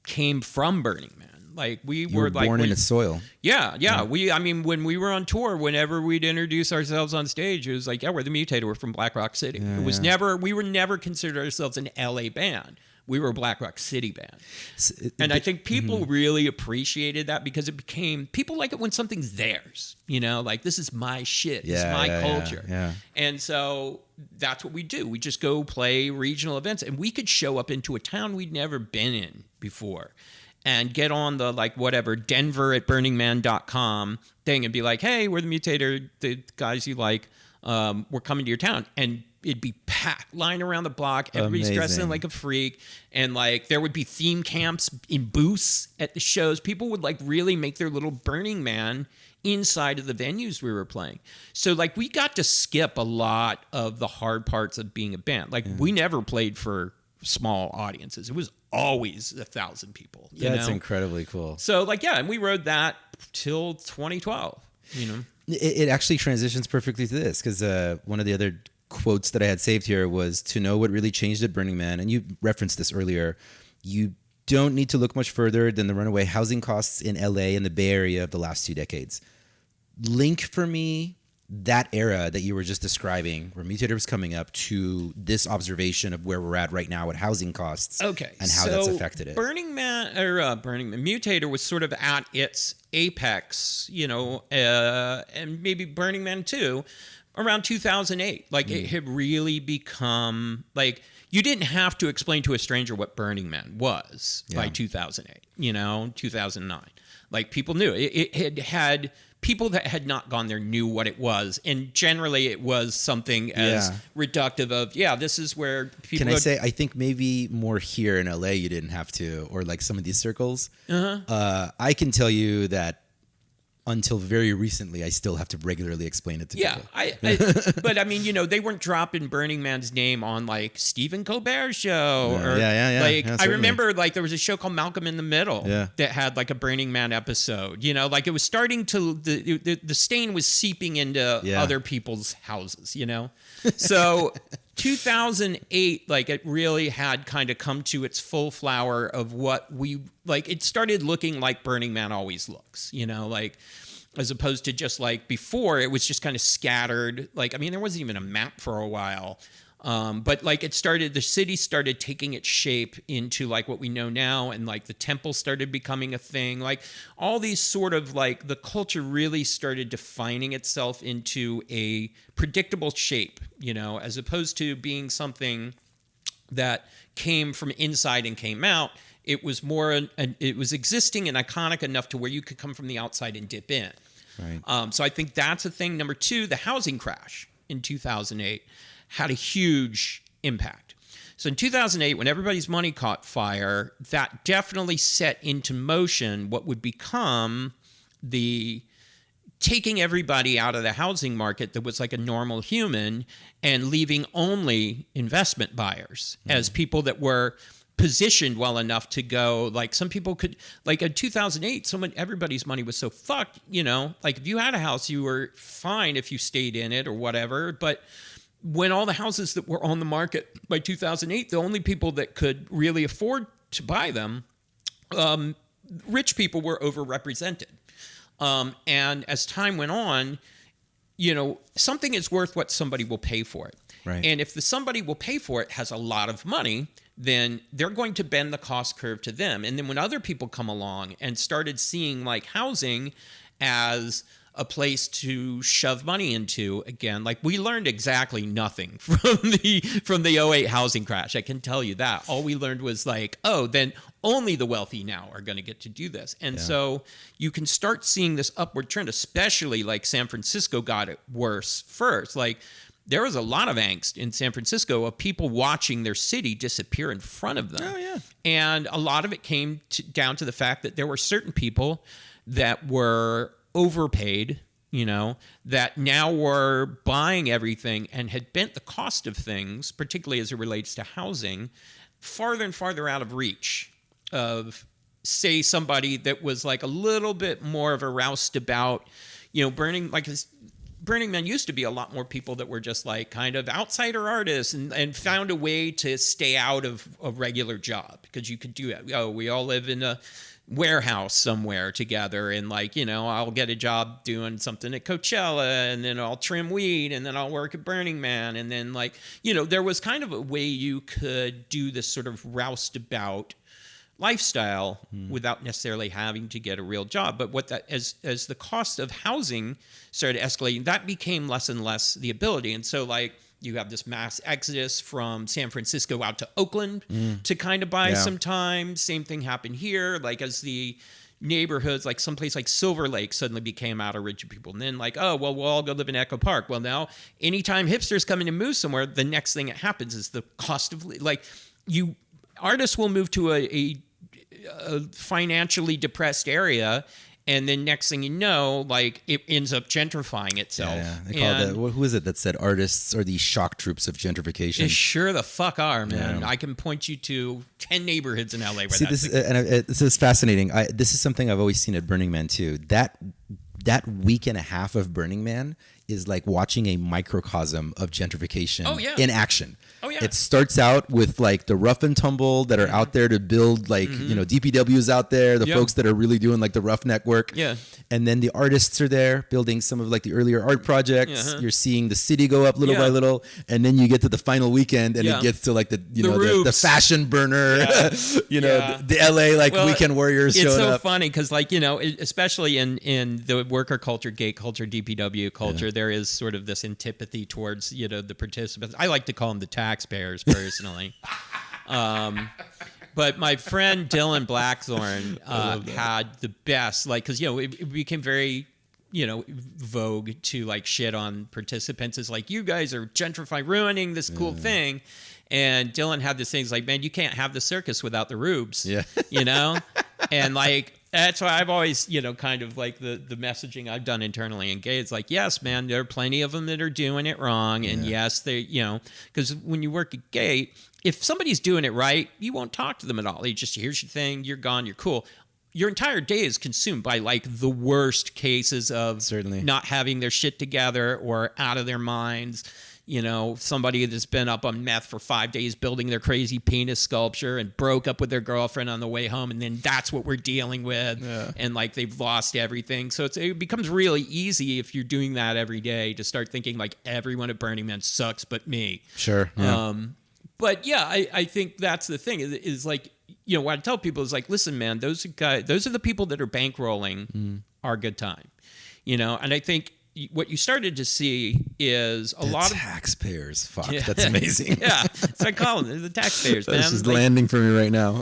came from Burning Man. Like we were like born in its soil. Yeah. When we were on tour, whenever we'd introduce ourselves on stage, it was like, we're the Mutator. We're from Black Rock City. We were never considered ourselves an LA band. We were a Black Rock City band. And I think people really appreciated that because it became, people like it when something's theirs, like this is my shit. This is my culture. Yeah. And so that's what we do. We just go play regional events and we could show up into a town we'd never been in before and get on the Denver at burningman.com thing and be like, hey, we're the Mutator, the guys you like, we're coming to your town. And it'd be packed, lying around the block. Everybody's dressing like a freak. And there would be theme camps in booths at the shows. People would really make their little Burning Man inside of the venues we were playing. So we got to skip a lot of the hard parts of being a band. We never played for small audiences. It was always 1,000 people. That's incredibly cool. So and we rode that till 2012, It actually transitions perfectly to this because one of the other quotes that I had saved here was, to know what really changed at Burning Man, and you referenced this earlier, you don't need to look much further than the runaway housing costs in LA and the Bay Area of the last 2 decades. Link for me that era that you were just describing, where Mutator was coming up, to this observation of where we're at right now at housing costs, and how that's affected it. Burning Man, Mutator was sort of at its apex, and maybe Burning Man too, around 2008. It had really become you didn't have to explain to a stranger what Burning Man was by 2008, 2009. Like people knew it had people that had not gone there knew what it was, and generally it was something as reductive of this is where people. Can I say I think maybe more here in LA you didn't have to, or like some of these circles. I can tell you that until very recently, I still have to regularly explain it to people. But I mean, they weren't dropping Burning Man's name on like Stephen Colbert's show. I remember like there was a show called Malcolm in the Middle that had like a Burning Man episode. Like it was starting to the stain was seeping into other people's houses. So 2008, like it really had kind of come to its full flower of what we like. It started looking like Burning Man always looks, like as opposed to just like before, it was just kind of scattered. Like, I mean, there wasn't even a map for a while. But like the city started taking its shape into like what we know now. And like the temple started becoming a thing, like all these sort of like the culture really started defining itself into a predictable shape, as opposed to being something that came from inside and came out. It was more, it was existing and iconic enough to where you could come from the outside and dip in. Right. So I think that's a thing. Number two, the housing crash in 2008 had a huge impact. So in 2008, when everybody's money caught fire, that definitely set into motion what would become the taking everybody out of the housing market that was like a normal human and leaving only investment buyers as people that were positioned well enough to go. Like some people could, like in 2008, everybody's money was so fucked, like if you had a house, you were fine if you stayed in it or whatever. But when all the houses that were on the market by 2008, the only people that could really afford to buy them, rich people were overrepresented. And as time went on, something is worth what somebody will pay for it. Right. And if the somebody will pay for it has a lot of money, then they're going to bend the cost curve to them. And then when other people come along and started seeing like housing as a place to shove money into, again, like we learned exactly nothing from the 08 housing crash. I can tell you that. All we learned was like, oh, then only the wealthy now are going to get to do this. And so you can start seeing this upward trend, especially like San Francisco got it worse first. Like there was a lot of angst in San Francisco of people watching their city disappear in front of them. Oh, yeah. And a lot of it came down to the fact that there were certain people that were overpaid, that now were buying everything and had bent the cost of things, particularly as it relates to housing, farther and farther out of reach of, say, somebody that was like a little bit more of a roustabout, Burning Man used to be a lot more people that were just like kind of outsider artists and found a way to stay out of a regular job because you could do it. Oh, we all live in a warehouse somewhere together and like, I'll get a job doing something at Coachella and then I'll trim weed and then I'll work at Burning Man. And then like, there was kind of a way you could do this sort of roustabout lifestyle without necessarily having to get a real job. But what that as the cost of housing started escalating, that became less and less the ability. And so like you have this mass exodus from San Francisco out to Oakland to kind of buy some time. Same thing happened here. Like as the neighborhoods, like someplace like Silver Lake suddenly became out of rich people. And then like, oh, well, we'll all go live in Echo Park. Well, now anytime hipsters come in and move somewhere, the next thing that happens is the cost of, like artists will move to a financially depressed area, and then next thing you know, like it ends up gentrifying itself. Yeah. They call it, who is it that said artists are the shock troops of gentrification? They sure the fuck are, man. Yeah. I can point you to 10 neighborhoods in LA where this is fascinating. This is something I've always seen at Burning Man too. That week and a half of Burning Man is like watching a microcosm of gentrification in action. Oh, yeah. It starts out with like the rough and tumble that are out there to build like, DPW's out there, the folks that are really doing like the roughneck work. Yeah. And then the artists are there building some of like the earlier art projects. You're seeing the city go up little by little. And then you get to the final weekend and it gets to like the fashion burner, the LA like weekend warriors showing up. It's so funny because like, especially in the worker culture, gay culture, DPW culture, there is sort of this antipathy towards, the participants. I like to call them the taxpayers personally. But my friend Dylan Blackthorne had the best, like, because, it became very, vogue to like shit on participants. It's like, you guys are gentrifying, ruining this cool thing. And Dylan had this thing, it's like, man, you can't have the circus without the rubes, And like, that's why I've always, kind of like the messaging I've done internally in gay. It's like, yes, man, there are plenty of them that are doing it wrong. And yes, they, because when you work at gay, if somebody's doing it right, you won't talk to them at all. You just, here's your thing, you're gone, you're cool. Your entire day is consumed by like the worst cases of not having their shit together or out of their minds. Somebody that's been up on meth for 5 days building their crazy penis sculpture and broke up with their girlfriend on the way home. And then that's what we're dealing with. Yeah. And like they've lost everything. So it becomes really easy if you're doing that every day to start thinking like everyone at Burning Man sucks but me. Sure. Yeah. But yeah, I think that's the thing is like, what I tell people is like, listen, man, those are the people that are bankrolling our good time. And I think what you started to see is a lot of taxpayers. Fuck, that's amazing. Yeah, so I call them the taxpayers. This is landing for me right now.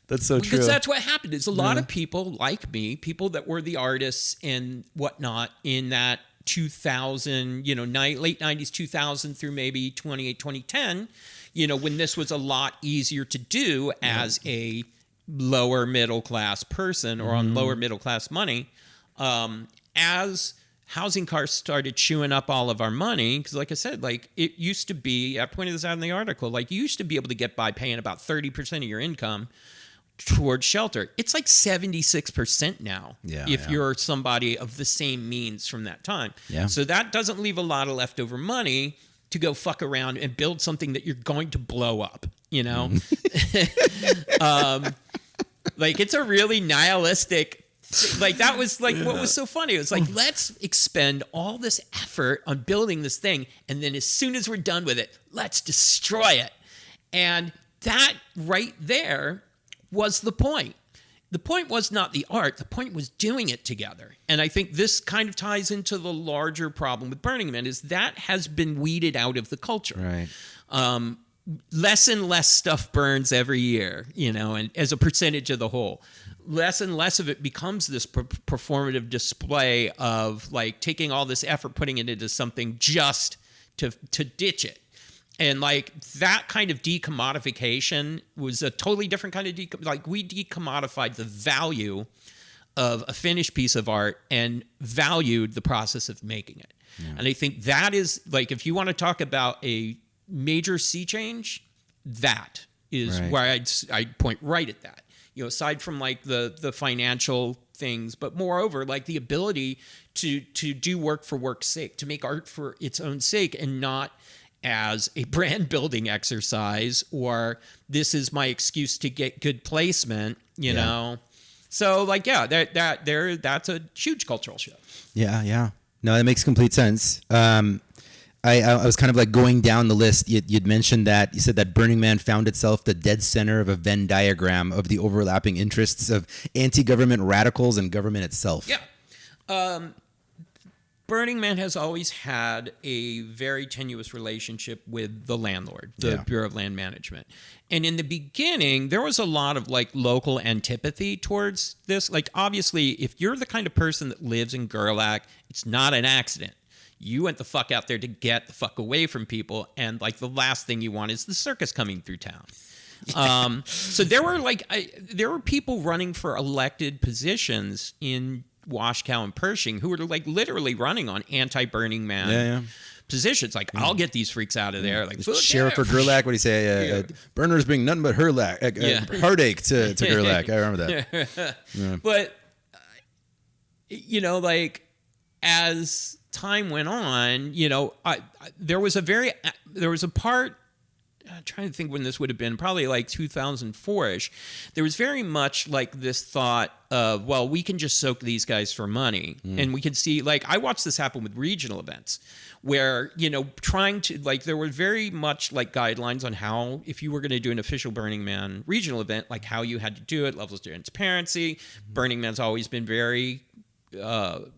That's so true. Because that's what happened. Is a lot of people like me, people that were the artists and whatnot in that 2000, late 90s, 2000 through maybe 2010. When this was a lot easier to do as a lower middle class person or on lower middle class money, as housing costs started chewing up all of our money, because like I said, like it used to be, I pointed this out in the article, like you used to be able to get by paying about 30% of your income towards shelter. It's like 76% now if you're somebody of the same means from that time. Yeah. So that doesn't leave a lot of leftover money to go fuck around and build something that you're going to blow up, like it's a really nihilistic, like that was like what was so funny. It was like, let's expend all this effort on building this thing, and then as soon as we're done with it, let's destroy it. And that right there was the point. The point was not the art. The point was doing it together. And I think this kind of ties into the larger problem with Burning Man is that has been weeded out of the culture. Right. Less and less stuff burns every year, and as a percentage of the whole. Less and less of it becomes this performative display of like taking all this effort, putting it into something just to ditch it. And like that kind of decommodification was a totally different kind of like we decommodified the value of a finished piece of art and valued the process of making it. Yeah. And I think that is like, if you want to talk about a major sea change, that is where I'd point right at that. Aside from like the financial things, but moreover, like the ability to do work for work's sake, to make art for its own sake and not as a brand building exercise or this is my excuse to get good placement, know. So like, that's a huge cultural shift. Yeah. No, that makes complete sense. I was kind of like going down the list. You'd mentioned that you said that Burning Man found itself the dead center of a Venn diagram of the overlapping interests of anti-government radicals and government itself. Yeah. Burning Man has always had a very tenuous relationship with the landlord, the Bureau of Land Management. And in the beginning, there was a lot of like local antipathy towards this. Like, obviously, if you're the kind of person that lives in Gerlach, it's not an accident. You went the fuck out there to get the fuck away from people. And like the last thing you want is the circus coming through town. So there were people running for elected positions in Washcow and Pershing who were like literally running on anti-Burning Man positions. Like, I'll get these freaks out of there. Like, Sheriff for Gerlach, what do you say? Burners bring nothing but heartache to Gerlach. I remember that. But, like, as time went on, there was a part, I'm trying to think when this would have been, probably like 2004-ish. There was very much like this thought of, well, we can just soak these guys for money. And we can see, like, I watched this happen with regional events where, trying to, like, there were very much like guidelines on how, if you were going to do an official Burning Man regional event, like how you had to do it, levels of transparency. Burning Man's always been very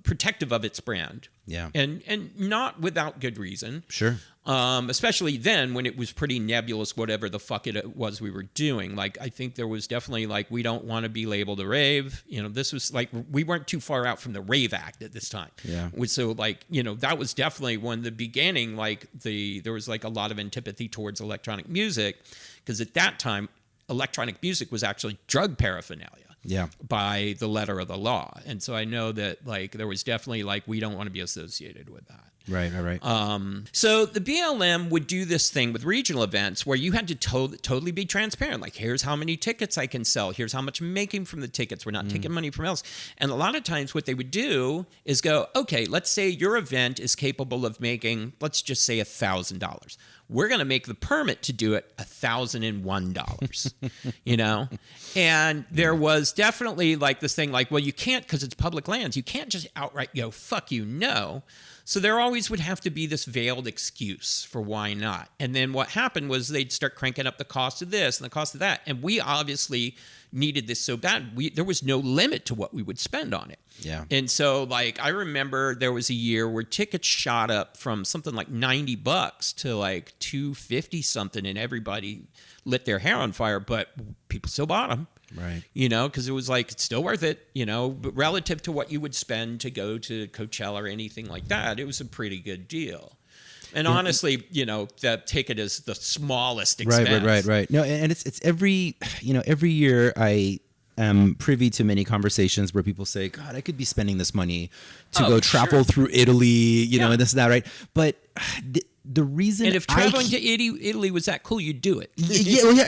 protective of its brand. Yeah. And not without good reason. Sure. Especially then when it was pretty nebulous, whatever the fuck it was we were doing. Like, I think there was definitely like, we don't want to be labeled a rave. You know, this was like, we weren't too far out from the Rave Act at this time. Yeah. So like, you know, that was definitely when the beginning, like there was like a lot of antipathy towards electronic music, because at that time, electronic music was actually drug paraphernalia. Yeah. By the letter of the law. And so I know that like there was definitely like, we don't want to be associated with that. Right. So the BLM would do this thing with regional events where you had to totally be transparent. Like, here's how many tickets I can sell. Here's how much I'm making from the tickets. We're not taking money from else. And a lot of times what they would do is go, okay, let's say your event is capable of making, let's just say $1,000. We're going to make the permit to do it $1,001, you know? And there was definitely like this thing like, well, you can't, because it's public lands. You can't just outright go, fuck you, no. So there always would have to be this veiled excuse for why not. And then what happened was they'd start cranking up the cost of this and the cost of that. And we obviously needed this so bad. There was no limit to what we would spend on it. Yeah. And so like, I remember there was a year where tickets shot up from something like $90 to like $250 something, and everybody lit their hair on fire, but people still bought them. Right. You know, because it was like, it's still worth it, you know, but relative to what you would spend to go to Coachella or anything like that, it was a pretty good deal. And honestly, you know, that ticket is the smallest expense. Right. No, and it's every year I am privy to many conversations where people say, God, I could be spending this money to go travel through Italy, you know, and this and that, right? But the reason, and if traveling to Italy was that cool, you'd do it.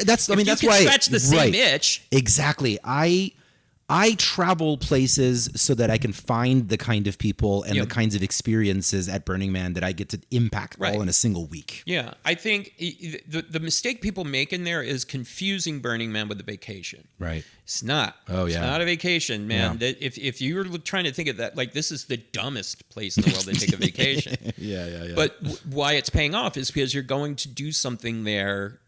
That's why scratch the same itch. Exactly. I travel places so that I can find the kind of people and the kinds of experiences at Burning Man that I get to impact all in a single week. Yeah, I think the mistake people make in there is confusing Burning Man with a vacation. Right. It's not. Oh, yeah. It's not a vacation, man. Yeah. If you were trying to think of that, like, this is the dumbest place in the world to take a vacation. Yeah. But why it's paying off is because you're going to do something there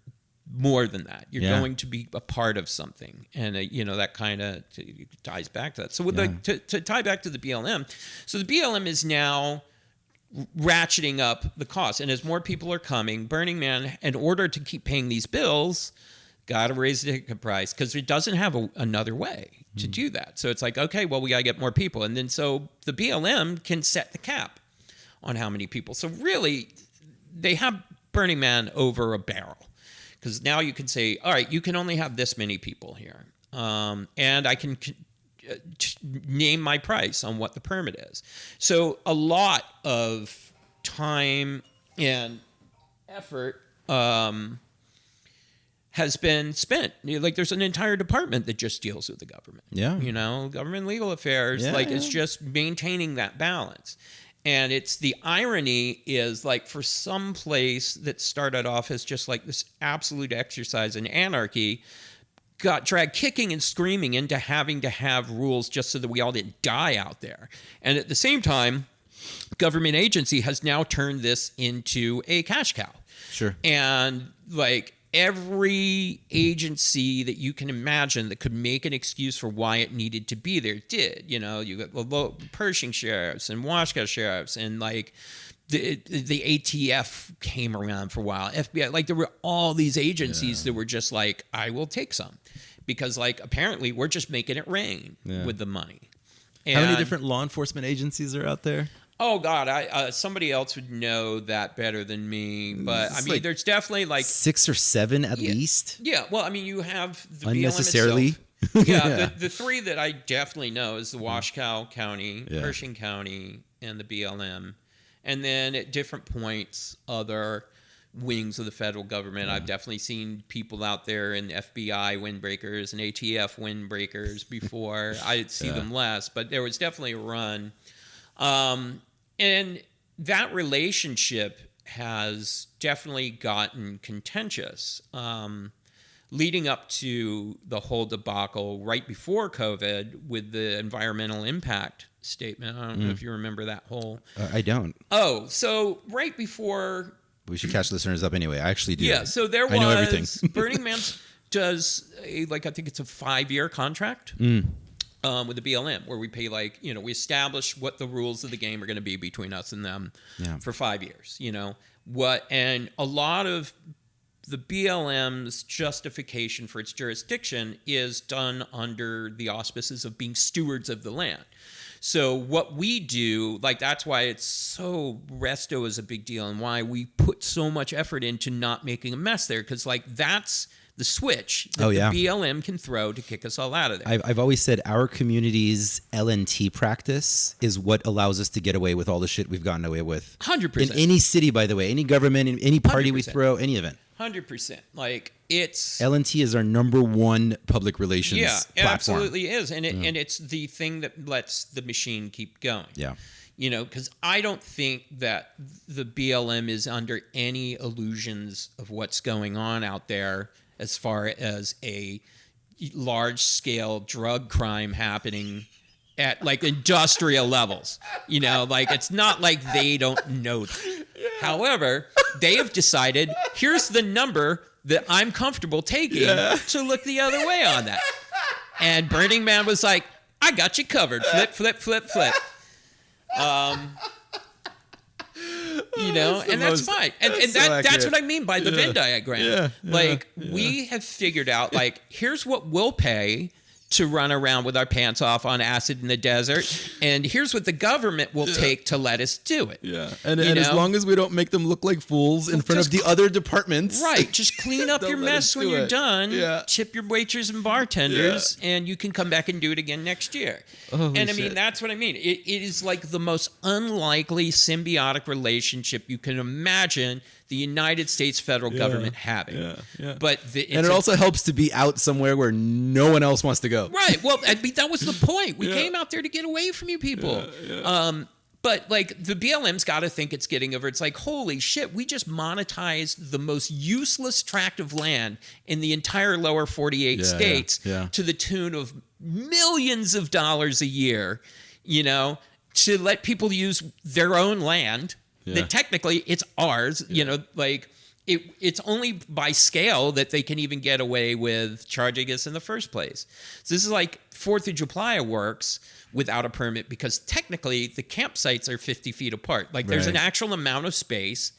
more than that. You're going to be a part of something. And, you know, that kind of ties back to that. So with to tie back to the BLM, so the BLM is now ratcheting up the cost. And as more people are coming, Burning Man, in order to keep paying these bills, got to raise the ticket price because it doesn't have another way to do that. So it's like, okay, well, we got to get more people. And then so the BLM can set the cap on how many people. So really, they have Burning Man over a barrel. Because now you can say, all right, you can only have this many people here. And I can name my price on what the permit is. So a lot of time and effort has been spent. Like, there's an entire department that just deals with the government. Yeah. You know, government legal affairs. It's just maintaining that balance. And it's the irony is, like, for some place that started off as just like this absolute exercise in anarchy, got dragged kicking and screaming into having to have rules just so that we all didn't die out there. And at the same time, government agency has now turned this into a cash cow. Sure. And like, every agency that you can imagine that could make an excuse for why it needed to be there did. You know, you got Pershing sheriffs and Washoe sheriffs, and like the ATF came around for a while. FBI, like, there were all these agencies that were just like, I will take some, because like apparently we're just making it rain with the money. And how many different law enforcement agencies are out there? Oh God, somebody else would know that better than me. But I mean, like, there's definitely like 6 or 7 at least. Yeah, well, I mean, you have the unnecessarily. BLM itself. The 3 that I definitely know is the Washoe County, Pershing County, and the BLM. And then at different points, other wings of the federal government. I've definitely seen people out there in FBI windbreakers and ATF windbreakers before. I'd see them less, but there was definitely a run. And that relationship has definitely gotten contentious, leading up to the whole debacle right before COVID with the environmental impact statement. I don't know if you remember that whole... I don't. Oh, so right before... We should catch listeners up anyway. I actually do. Yeah, so there was... I know everything. Burning Man does, I think it's a 5-year contract. with the BLM, where we pay we establish what the rules of the game are going to be between us and them for 5 years. And a lot of the BLM's justification for its jurisdiction is done under the auspices of being stewards of the land. So what we do, that's why it's so, resto is a big deal and why we put so much effort into not making a mess there, because that's the switch that the BLM can throw to kick us all out of there. I've always said our community's LNT practice is what allows us to get away with all the shit we've gotten away with. 100%. In any city, by the way, any government, in any party 100%. We throw, any event. 100%. It's LNT is our number one public relations platform. It absolutely is. And it's the thing that lets the machine keep going. Yeah. Because I don't think that the BLM is under any illusions of what's going on out there as far as a large-scale drug crime happening at industrial levels. It's not like they don't know that. Yeah. However, they have decided, here's the number that I'm comfortable taking to look the other way on that. And Burning Man was like, I got you covered. Flip, flip, flip, flip. And that's fine. And that's what I mean by the Venn diagram. We have figured out, here's what we'll pay to run around with our pants off on acid in the desert, and here's what the government will take to let us do it. Yeah, and as long as we don't make them look like fools in front of the other departments. Right, just clean up your mess when you're done, tip your waiters and bartenders, and you can come back and do it again next year. And I mean, that's what I mean. It is the most unlikely symbiotic relationship you can imagine the United States federal government having. But it also helps to be out somewhere where no one else wants to go. Right. Well, that was the point. We came out there to get away from you people. But the BLM's got to think it's getting over. It's holy shit, we just monetized the most useless tract of land in the entire lower 48 states to the tune of millions of dollars a year, to let people use their own land. That technically it's ours, it's only by scale that they can even get away with charging us in the first place. So this is 4th of July works without a permit because technically the campsites are 50 feet apart. There's an actual amount of space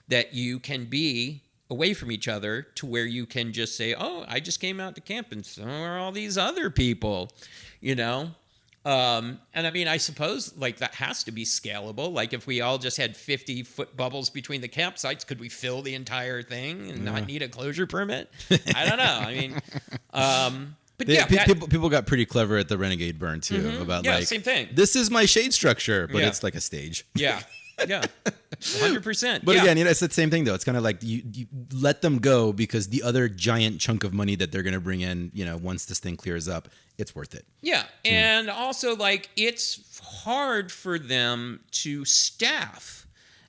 that you can be away from each other to where you can just say, oh, I just came out to camp and so are all these other people, And I mean, I suppose that has to be scalable. If we all just had 50-foot bubbles between the campsites, could we fill the entire thing and not need a closure permit? I don't know. I mean, but people got pretty clever at the Renegade Burn too about same thing. This is my shade structure, but it's like a stage. Yeah. 100%. But again, it's the same thing though. It's kind of you let them go because the other giant chunk of money that they're going to bring in, once this thing clears up, it's worth it. Yeah. And also it's hard for them to staff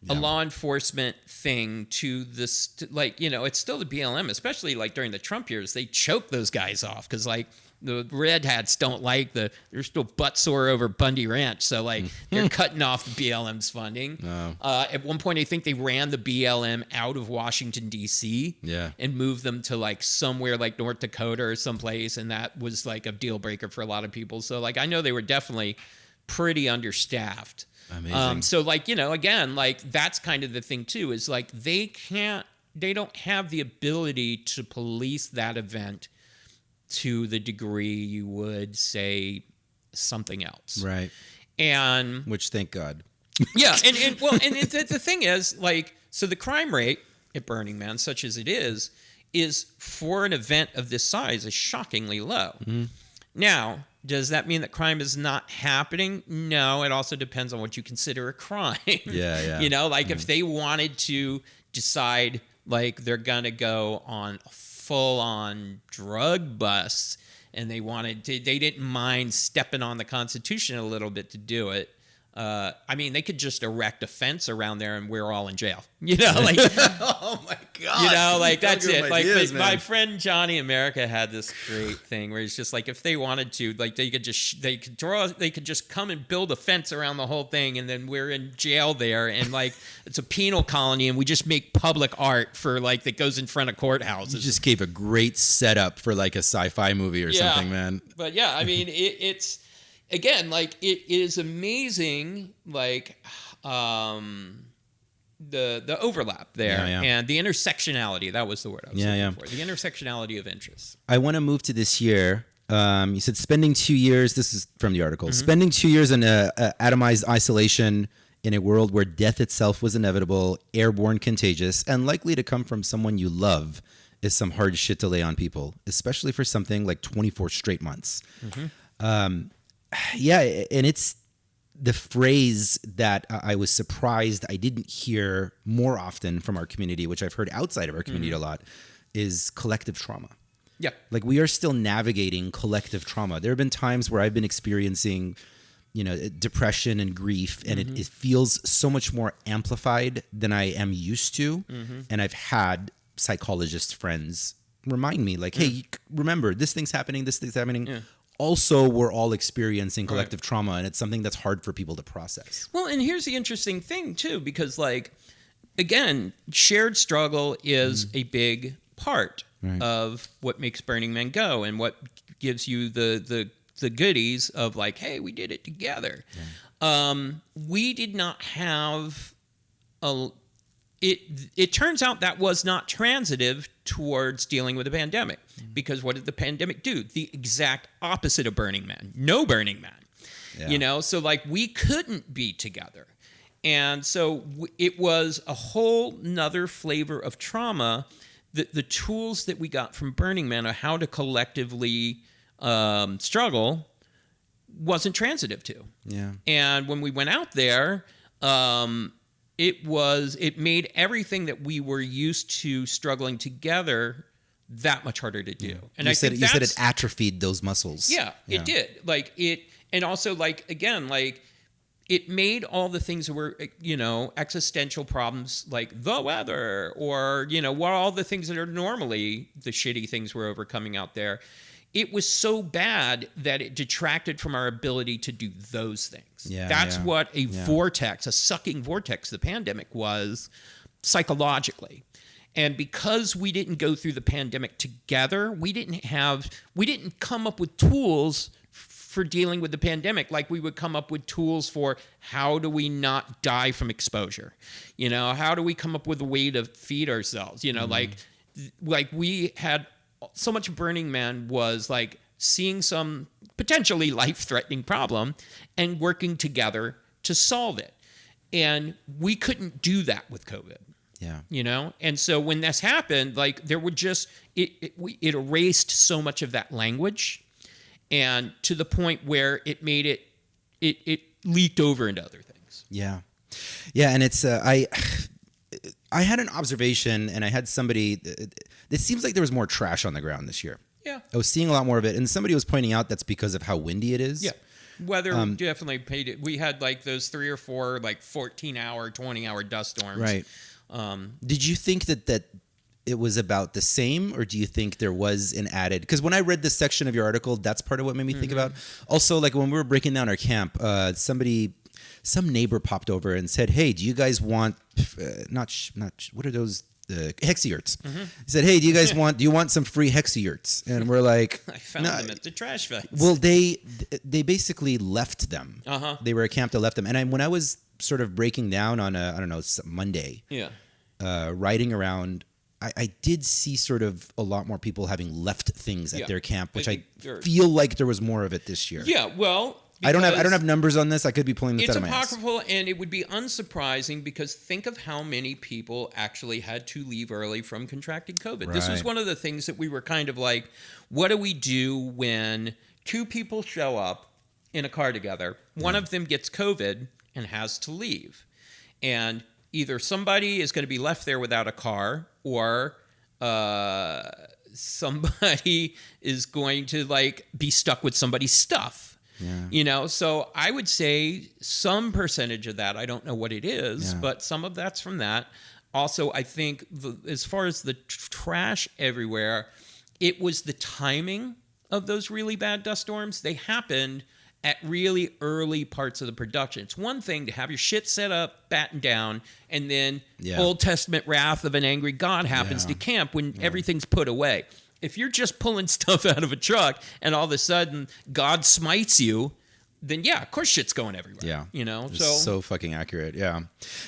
a law enforcement thing to this, it's still the BLM, especially during the Trump years, they choke those guys off because the red hats don't they're still butt sore over Bundy Ranch. So they're cutting off the BLM's funding. At one point, I think they ran the BLM out of Washington, D.C. And moved them to somewhere North Dakota or someplace. And that was a deal breaker for a lot of people. So I know they were definitely pretty understaffed. Amazing. So again, that's kind of the thing too, is they don't have the ability to police that event to the degree you would say something else. Right. And which, thank God. Yeah. The thing is so the crime rate at Burning Man, such as it is for an event of this size is shockingly low. Mm-hmm. Now, does that mean that crime is not happening? No, it also depends on what you consider a crime. Yeah. If they wanted to decide they're going to go on full-on drug busts and they didn't mind stepping on the Constitution a little bit to do it. I mean, they could just erect a fence around there and we're all in jail. Oh my God. That's it. My friend Johnny America had this great thing where he's just if they wanted to, they could just come and build a fence around the whole thing and then we're in jail there and it's a penal colony and we just make public art for that goes in front of courthouses. You just gave a great setup for a sci-fi movie or something, man. But I mean, it's. again, like it is amazing, like the overlap there and the intersectionality. That was the word I was looking for. The intersectionality of interests. I want to move to this year. You said spending 2 years. This is from the article. Spending 2 years in atomized isolation in a world where death itself was inevitable, airborne, contagious, and likely to come from someone you love is some hard shit to lay on people, especially for something like 24 straight months. And it's the phrase that I was surprised I didn't hear more often from our community, which I've heard outside of our community a lot, is collective trauma. Yeah. Like we are still navigating collective trauma. There have been times where I've been experiencing, depression and grief, and it feels so much more amplified than I am used to. And I've had psychologist friends remind me like, hey, remember this thing's happening. Yeah. Also, we're all experiencing collective trauma, and it's something that's hard for people to process. Well, and here's the interesting thing too, because like, again, shared struggle is a big part of what makes Burning Man go, and what gives you the goodies of like, hey, we did it together. We did not have it turns out that was not transitive towards dealing with the pandemic, because what did the pandemic do? The exact opposite of Burning Man. No Burning Man. So like we couldn't be together. And so it was a whole nother flavor of trauma. The tools that we got from Burning Man of how to collectively struggle wasn't transitive to. Yeah. And when we went out there, it made everything that we were used to struggling together that much harder to do. Yeah. And you said it atrophied those muscles. Yeah, it did. Like it, and also like, again, like it made all the things that were, existential problems like the weather or, all the things that are normally the shitty things we're overcoming out there. It was so bad that it detracted from our ability to do those things. That's what a vortex, a sucking vortex, the pandemic was psychologically. And because we didn't go through the pandemic together, we didn't come up with tools for dealing with the pandemic like we would come up with tools for how do we not die from exposure? How do we come up with a way to feed ourselves? Like we had so much Burning Man was like seeing some potentially life-threatening problem and working together to solve it. And we couldn't do that with COVID. Yeah. And so when this happened, like there would just, it erased so much of that language, and to the point where it made it leaked over into other things. Yeah. Yeah. And it's, I had an observation, and I had somebody, it seems like there was more trash on the ground this year. Yeah. I was seeing a lot more of it, and somebody was pointing out that's because of how windy it is. Yeah. Weather definitely paid it. We had like those 3 or 4 like 14-hour, 20-hour dust storms. Right. Did you think that it was about the same, or do you think there was an added? Because when I read this section of your article, that's part of what made me think about. Also, like when we were breaking down our camp, some neighbor popped over and said, "Hey, do you guys want what are those hexayurts?" He said, "Hey, do you want some free hexayurts?" And we're like, I found them at the trash fence. Well, they basically left them. They were a camp that left them. And when I was sort of breaking down on Monday, riding around, I did see sort of a lot more people having left things at their camp, which I feel like there was more of it this year. Yeah, well, I don't have numbers on this. I could be pulling this out of my ass. It's apocryphal, and it would be unsurprising because think of how many people actually had to leave early from contracting COVID. Right. This was one of the things that we were kind of like, what do we do when 2 people show up in a car together, one of them gets COVID and has to leave, and either somebody is going to be left there without a car, or somebody is going to like be stuck with somebody's stuff. Yeah. So I would say some percentage of that, I don't know what it is, but some of that's from that. Also, I think as far as the trash everywhere, it was the timing of those really bad dust storms. They happened at really early parts of the production. It's one thing to have your shit set up, battened down, and then Old Testament wrath of an angry God happens to camp when everything's put away. If you're just pulling stuff out of a truck and all of a sudden God smites you, then yeah, of course shit's going everywhere. Yeah. You know, It's so fucking accurate. Yeah.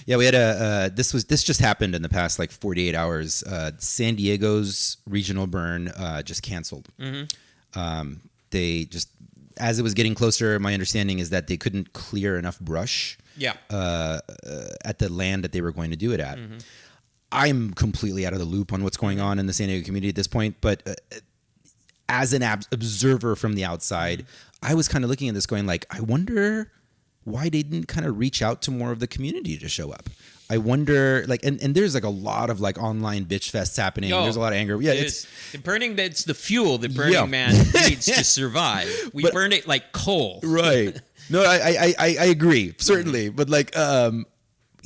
Yeah. We had this just happened in the past like 48 hours. San Diego's regional burn just canceled. They just, as it was getting closer, my understanding is that they couldn't clear enough brush at the land that they were going to do it at. I'm completely out of the loop on what's going on in the San Diego community at this point, but as an observer from the outside, I was kind of looking at this going like, I wonder why they didn't kind of reach out to more of the community to show up. I wonder, like, and there's like a lot of like online bitch fests happening. There's a lot of anger. Yeah, it's the fuel that Burning Man needs to survive. We burn it like coal. Right. No, I agree, certainly. But like,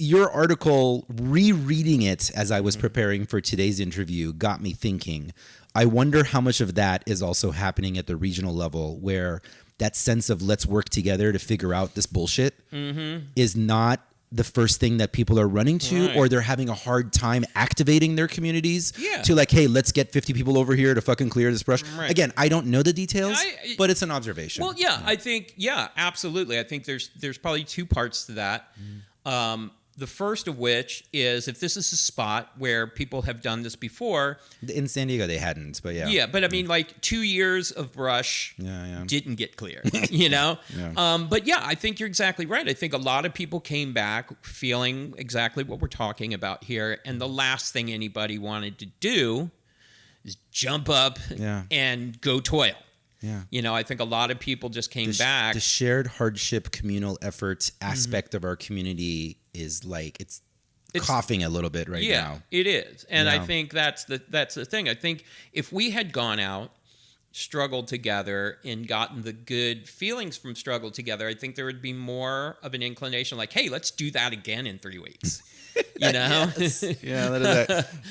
your article, rereading it as I was preparing for today's interview, got me thinking, I wonder how much of that is also happening at the regional level, where that sense of let's work together to figure out this bullshit is not the first thing that people are running to, or they're having a hard time activating their communities to like, hey, let's get 50 people over here to fucking clear this brush. Right. Again, I don't know the details, but it's an observation. Well, I think, absolutely. I think there's probably two parts to that. The first of which is, if this is a spot where people have done this before. In San Diego, they hadn't, but yeah. Yeah, but I mean, like 2 years of brush didn't get clear, you know? But yeah, I think you're exactly right. I think a lot of people came back feeling exactly what we're talking about here. And the last thing anybody wanted to do is jump up and go toil. Yeah. You know, I think a lot of people just came back. The shared hardship communal effort aspect of our community is like, it's coughing a little bit right now. Yeah, it is. And I think that's the thing. I think if we had gone out, struggled together, and gotten the good feelings from struggle together, I think there would be more of an inclination like, hey, let's do that again in 3 weeks. You know?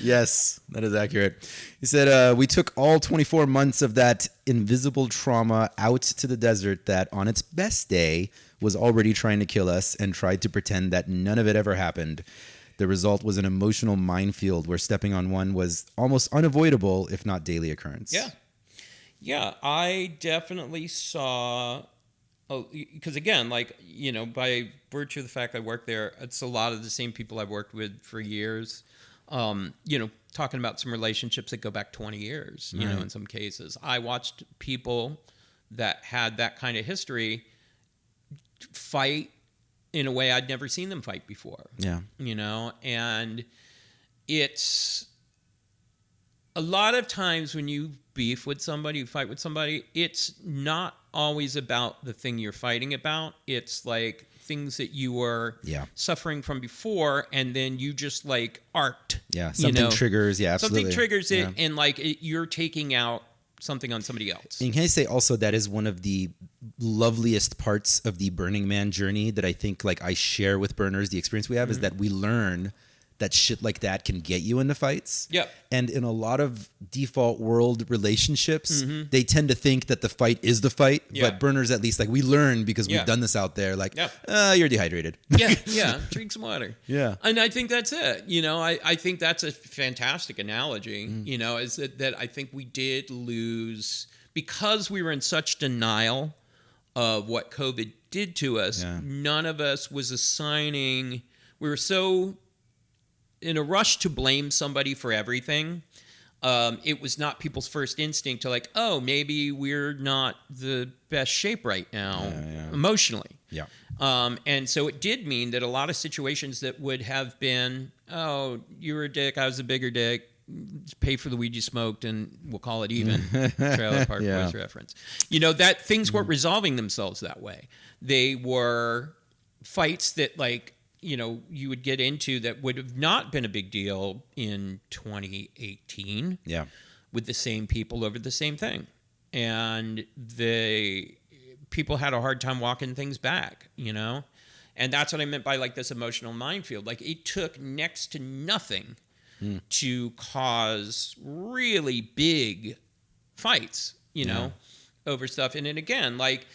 Yes, that is accurate. He said, we took all 24 months of that invisible trauma out to the desert that on its best day was already trying to kill us and tried to pretend that none of it ever happened. The result was an emotional minefield where stepping on one was almost unavoidable, if not daily occurrence. Yeah, I definitely saw... because again, like, you know, by virtue of the fact I work there, it's a lot of the same people I've worked with for years. You know, talking about some relationships that go back 20 years, you know, in some cases. I watched people that had that kind of history fight in a way I'd never seen them fight before. Yeah. You know, and it's a lot of times when you beef with somebody, you fight with somebody, it's not always about the thing you're fighting about. It's like things that you were suffering from before, and then you just like arced. Yeah, something triggers. Yeah, absolutely. Something triggers it, and like you're taking out something on somebody else. And can I say also that is one of the loveliest parts of the Burning Man journey that I think like I share with burners. The experience we have is that we learn that shit like that can get you into fights. Yep. And in a lot of default world relationships, they tend to think that the fight is the fight. But burners, at least, like we learn because we've done this out there. Like, you're dehydrated. Drink some water. Yeah. And I think that's it. You know, I think that's a fantastic analogy, you know, is that I think we did lose, because we were in such denial of what COVID did to us, none of us was assigning, we were so in a rush to blame somebody for everything. It was not people's first instinct to like, oh, maybe we're not the best shape right now emotionally. Yeah. And so it did mean that a lot of situations that would have been, oh, you were a dick, I was a bigger dick, just pay for the weed you smoked and we'll call it even. Trailer Park Boys reference. You know, that things weren't resolving themselves that way. They were fights that like, you know, you would get into that would have not been a big deal in 2018 with the same people over the same thing. And people had a hard time walking things back, you know? And that's what I meant by like this emotional minefield. Like it took next to nothing to cause really big fights, you know, over stuff. And then again, like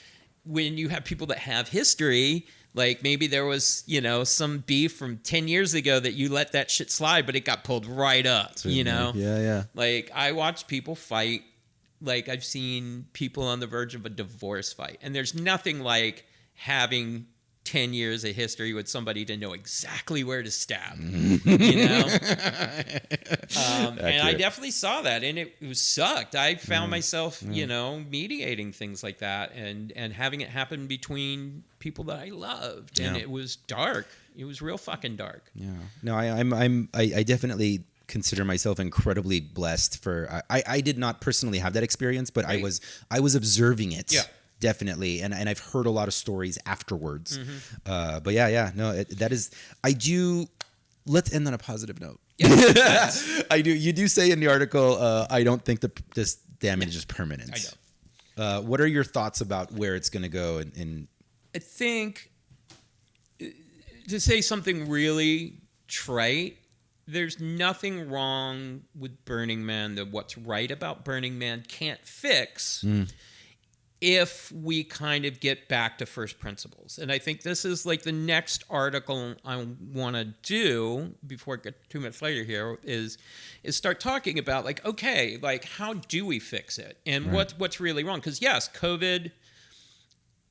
when you have people that have history, like maybe there was, you know, some beef from 10 years ago that you let that shit slide, but it got pulled right up, you know? Yeah. Like I watch people fight. Like I've seen people on the verge of a divorce fight. And there's nothing like having 10 years of history with somebody to know exactly where to stab, you know? And I definitely saw that, and it was sucked. I found myself, you know, mediating things like that and having it happen between people that I loved, and it was dark. It was real fucking dark. Yeah. No, I definitely consider myself incredibly blessed for, I did not personally have that experience, but I was observing it. Yeah. Definitely, and I've heard a lot of stories afterwards. But that is, I do. Let's end on a positive note. Yeah, I do. You do say in the article, I don't think this damage is permanent. I don't. What are your thoughts about where it's going to go? I think, to say something really trite, there's nothing wrong with Burning Man that what's right about Burning Man can't fix. If we kind of get back to first principles. And I think this is like the next article I want to do before I get too much later here is start talking about like, okay, like how do we fix it? And what's really wrong? Because yes, COVID,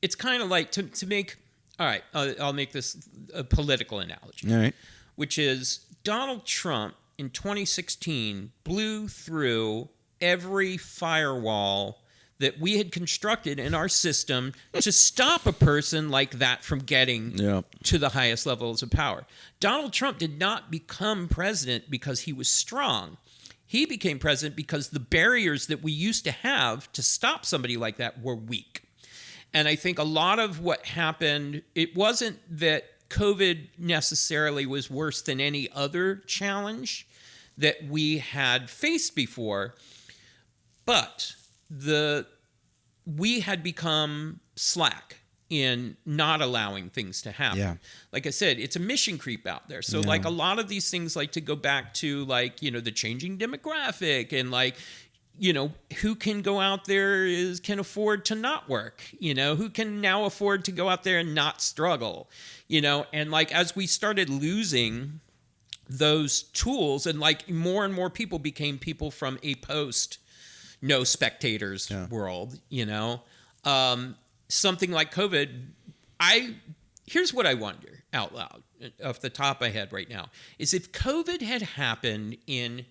it's kind of like to make, all right, I'll make this a political analogy, all right, which is Donald Trump in 2016 blew through every firewall that we had constructed in our system to stop a person like that from getting to the highest levels of power. Donald Trump did not become president because he was strong. He became president because the barriers that we used to have to stop somebody like that were weak. And I think a lot of what happened, it wasn't that COVID necessarily was worse than any other challenge that we had faced before, but we had become slack in not allowing things to happen. Yeah. Like I said, it's a mission creep out there. So like a lot of these things like to go back to like, you know, the changing demographic and like, you know, who can go out there can afford to not work, you know, who can now afford to go out there and not struggle, you know, and like as we started losing those tools and like more and more people became people from a post no spectators world, you know, something like COVID. Here's what I wonder out loud off the top of my head right now is if COVID had happened in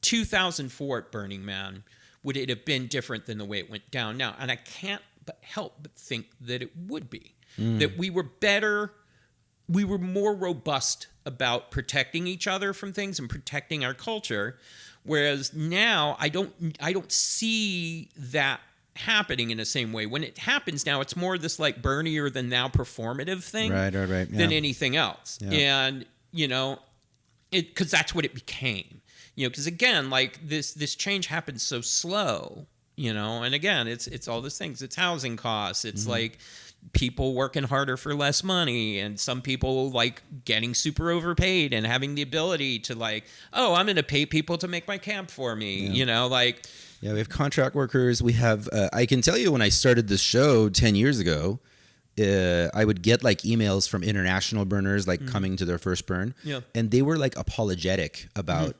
2004 at Burning Man, would it have been different than the way it went down now? And I can't help but think that it would be, that we were better, we were more robust about protecting each other from things and protecting our culture. Whereas now I don't see that happening in the same way. When it happens now, it's more this like Bernier than thou performative thing than anything else. Yeah. And, you know, because that's what it became. You know, because again, like this change happened so slow, you know, and again, it's all these things. It's housing costs. It's like people working harder for less money, and some people like getting super overpaid and having the ability to like, oh, I'm going to pay people to make my camp for me, you know, like. Yeah, we have contract workers. We have, I can tell you when I started this show 10 years ago, I would get like emails from international burners, like coming to their first burn. Yeah. And they were like apologetic about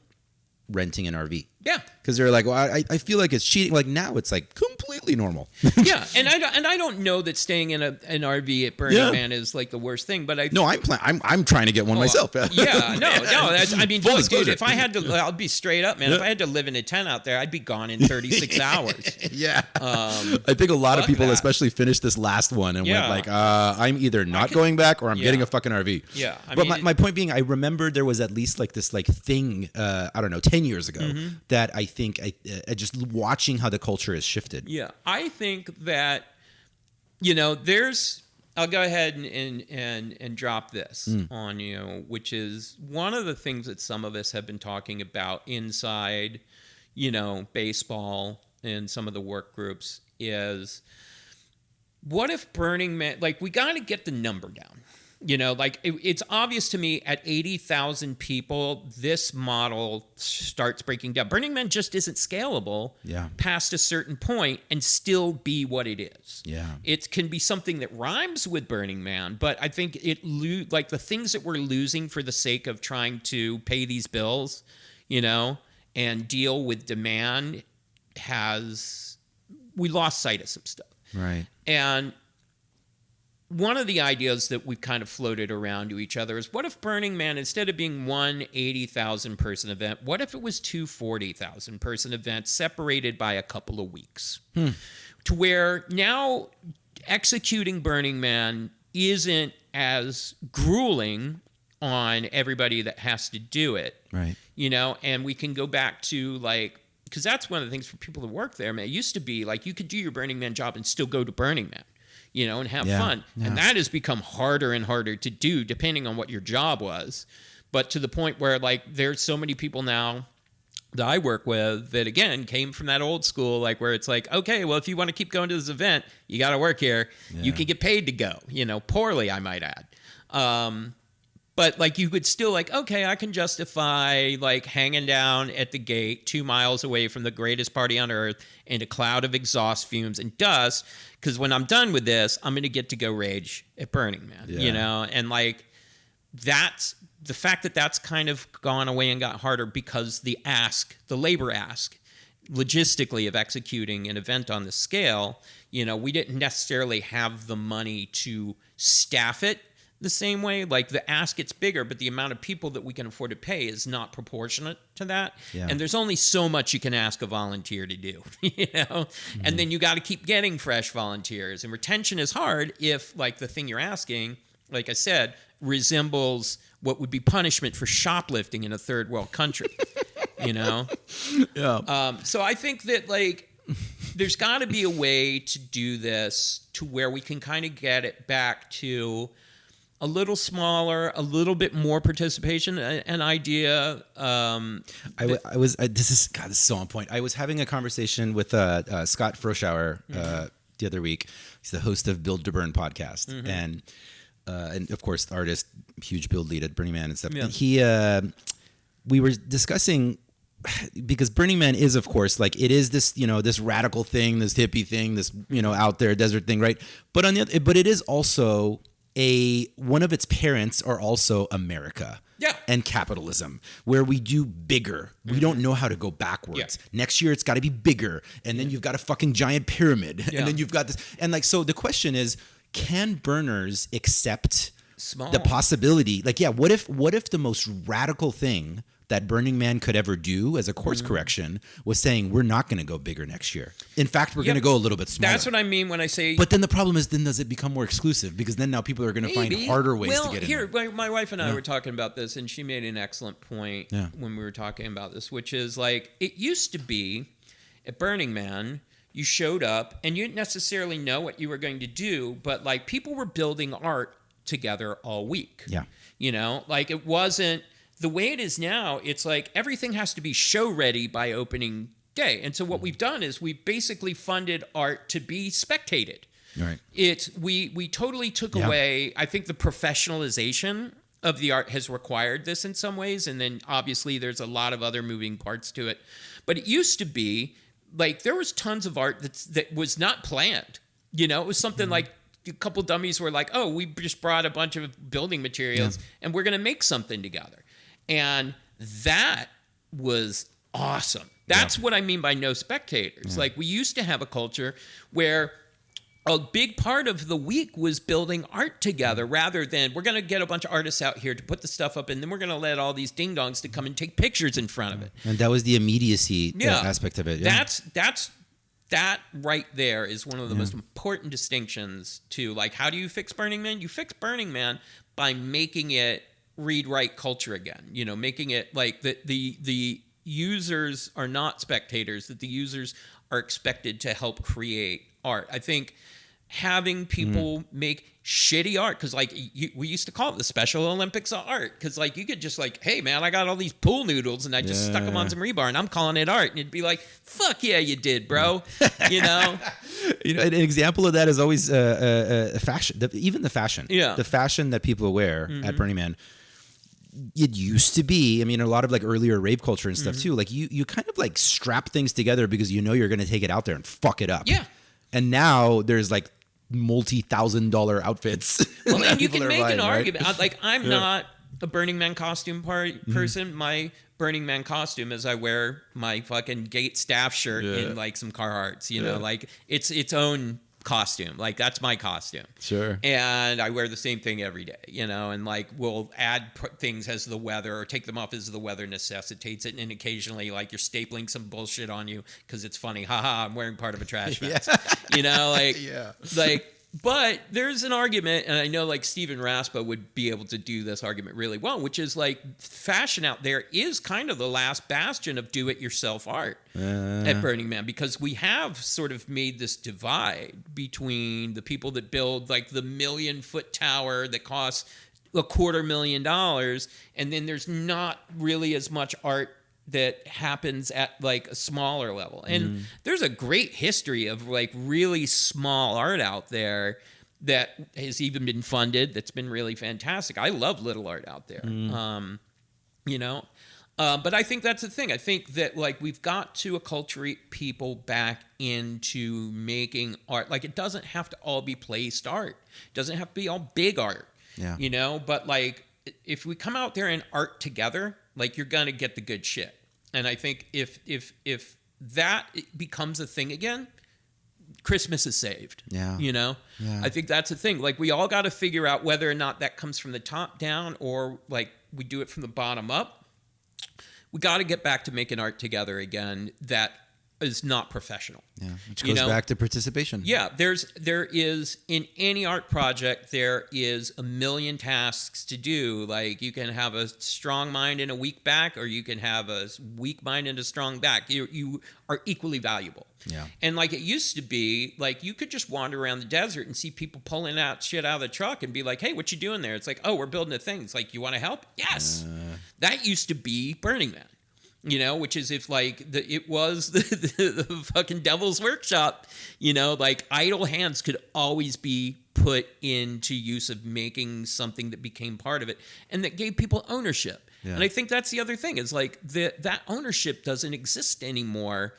renting an RV. Yeah. Because they're like, well, I feel like it's cheating. Like now it's like completely normal. Yeah. And I don't know that staying in an RV at Burning Man is like the worst thing, but I'm trying to get one myself. Yeah. No. I mean, look, dude, if I had to, I'll be straight up, man. If I had to live in a tent out there, I'd be gone in 36 hours. Yeah. I think a lot of people, especially finished this last one and went like, I'm either not going back or I'm getting a fucking RV. Yeah. But my point being, I remember there was at least like this like thing, I don't know, 10 years ago that I think just watching how the culture has shifted. Yeah. I think that, you know, I'll go ahead and drop this on you, which is one of the things that some of us have been talking about inside, you know, baseball and some of the work groups is what if Burning Man, like we got to get the number down. You know, like it's obvious to me at 80,000 people, this model starts breaking down. Burning Man just isn't scalable past a certain point and still be what it is. Yeah. It can be something that rhymes with Burning Man, but I think like the things that we're losing for the sake of trying to pay these bills, you know, and deal with demand we lost sight of some stuff. Right. And one of the ideas that we've kind of floated around to each other is, what if Burning Man, instead of being one 80,000 person event, what if it was two 40,000 person events separated by a couple of weeks? To where now executing Burning Man isn't as grueling on everybody that has to do it. Right. You know, and we can go back to like, because that's one of the things for people that work there, man. It used to be like you could do your Burning Man job and still go to Burning Man, you know, and have fun. Yeah. And that has become harder and harder to do depending on what your job was. But to the point where like there's so many people now that I work with that, again, came from that old school, like where it's like, okay, well, if you want to keep going to this event, you got to work here. Yeah. You can get paid to go, you know, poorly, I might add. But like you could still like, okay, I can justify like hanging down at the gate 2 miles away from the greatest party on earth in a cloud of exhaust fumes and dust, because when I'm done with this, I'm going to get to go rage at Burning Man, you know? And like that's the fact that that's kind of gone away and got harder because the labor ask logistically of executing an event on this scale, you know, we didn't necessarily have the money to staff it the same way. Like the ask gets bigger, but the amount of people that we can afford to pay is not proportionate to that. Yeah. And there's only so much you can ask a volunteer to do, you know? Mm-hmm. And then you got to keep getting fresh volunteers, and retention is hard if like the thing you're asking, like I said, resembles what would be punishment for shoplifting in a third world country, you know? Yeah. So I think that like there's got to be a way to do this to where we can kind of get it back to a little smaller, a little bit more participation, an idea. This is so on point. I was having a conversation with Scott Froschauer the other week. He's the host of Build to Burn podcast, and of course, the artist, huge build lead at Burning Man and stuff. Yeah. And we were discussing, because Burning Man is, of course, like it is this, you know, this radical thing, this hippie thing, this, you know, out there desert thing, right? But but it is also one of its parents are also America. Yeah. And capitalism, where we do bigger. We don't know how to go backwards. Yeah. Next year, it's got to be bigger. And then you've got a fucking giant pyramid. Yeah. And then you've got this. And like, so the question is, can burners accept the possibility? Like, yeah, what if the most radical thing that Burning Man could ever do as a course correction was saying, we're not going to go bigger next year. In fact, we're going to go a little bit smaller. That's what I mean when I say... But then the problem is, then does it become more exclusive? Because then now people are going to find harder ways to get in there. Well, my wife and I were talking about this, and she made an excellent point when we were talking about this, which is like, it used to be at Burning Man, you showed up and you didn't necessarily know what you were going to do, but like people were building art together all week. Yeah. You know, like it wasn't... The way it is now, it's like everything has to be show ready by opening day. And so what we've done is we basically funded art to be spectated. Right. We totally took away, I think the professionalization of the art has required this in some ways. And then obviously there's a lot of other moving parts to it. But it used to be like there was tons of art that was not planned. You know, it was something like a couple dummies were like, oh, we just brought a bunch of building materials and we're going to make something together. And that was awesome. That's what I mean by no spectators. Yeah. Like we used to have a culture where a big part of the week was building art together rather than we're going to get a bunch of artists out here to put the stuff up and then we're going to let all these ding-dongs to come and take pictures in front of it. And that was the immediacy aspect of it. Yeah. That right there is one of the most important distinctions to like, how do you fix Burning Man? You fix Burning Man by making it read-write culture again, you know, making it like the users are not spectators, that the users are expected to help create art. I think having people make shitty art, because like we used to call it the Special Olympics of art, because like you could just like, hey man, I got all these pool noodles and I just stuck them on some rebar and I'm calling it art, and it'd be like, fuck yeah, you did, bro. You know. You know, an example of that is always fashion. Even the fashion, the fashion that people wear at Burning Man. It used to be, I mean, a lot of like earlier rave culture and stuff too. Like you kind of like strap things together because you know you're going to take it out there and fuck it up. Yeah. And now there's like multi-$1,000 outfits. Well, and you can make an argument. Like I'm not a Burning Man costume person. My Burning Man costume is I wear my fucking gate staff shirt in like some Carhartts. You know, like it's its own costume. Like, that's my costume. Sure. And I wear the same thing every day, and like we'll add things as the weather or take them off as the weather necessitates it. And occasionally, like, you're stapling some bullshit on you because it's funny. Haha, I'm wearing part of a trash fence. But there's an argument, and I know like Stephen Raspa would be able to do this argument really well, which is like fashion out there is kind of the last bastion of do-it-yourself art at Burning Man, because we have sort of made this divide between the people that build like the 1 million foot tower that costs $250,000, and then there's not really as much art that happens at like a smaller level. And there's a great history of like really small art out there that has even been funded. That's been really fantastic. I love little art out there. But I think that's the thing. I think that like we've got to acculturate people back into making art. Like, it doesn't have to all be placed art. It doesn't have to be all big art. Yeah. But like, if we come out there and art together, like, you're gonna get the good shit. And I think if that becomes a thing again, Christmas is saved. Yeah. Yeah. I think that's the thing. Like, we all got to figure out whether or not that comes from the top down or like we do it from the bottom up. We got to get back to making art together again. That is not professional. Yeah, which goes back to participation. Yeah, there is in any art project, there is a million tasks to do. Like, you can have a strong mind and a weak back, or you can have a weak mind and a strong back. You are equally valuable. Yeah. And like, it used to be, like, you could just wander around the desert and see people pulling out shit out of the truck and be like, hey, what you doing there? It's like, oh, we're building a thing. It's like, you want to help? Yes. That used to be Burning Man. Which is if like it was the fucking devil's workshop, like, idle hands could always be put into use of making something that became part of it and that gave people ownership. Yeah. And I think that's the other thing is like that ownership doesn't exist anymore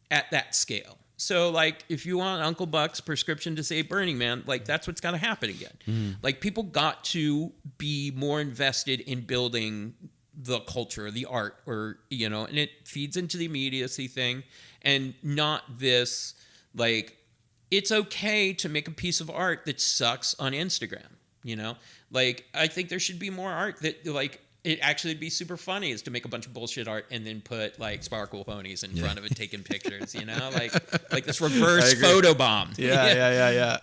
at that scale. So like, if you want Uncle Buck's prescription to save Burning Man, like, that's what's got to happen again. Like, people got to be more invested in building the culture, the art, or, and it feeds into the immediacy thing, and not this, like, it's okay to make a piece of art that sucks on Instagram, Like, I think there should be more art that, like, it actually would be super funny is to make a bunch of bullshit art and then put like sparkle ponies in front of it taking pictures, like this reverse photo bomb. Yeah.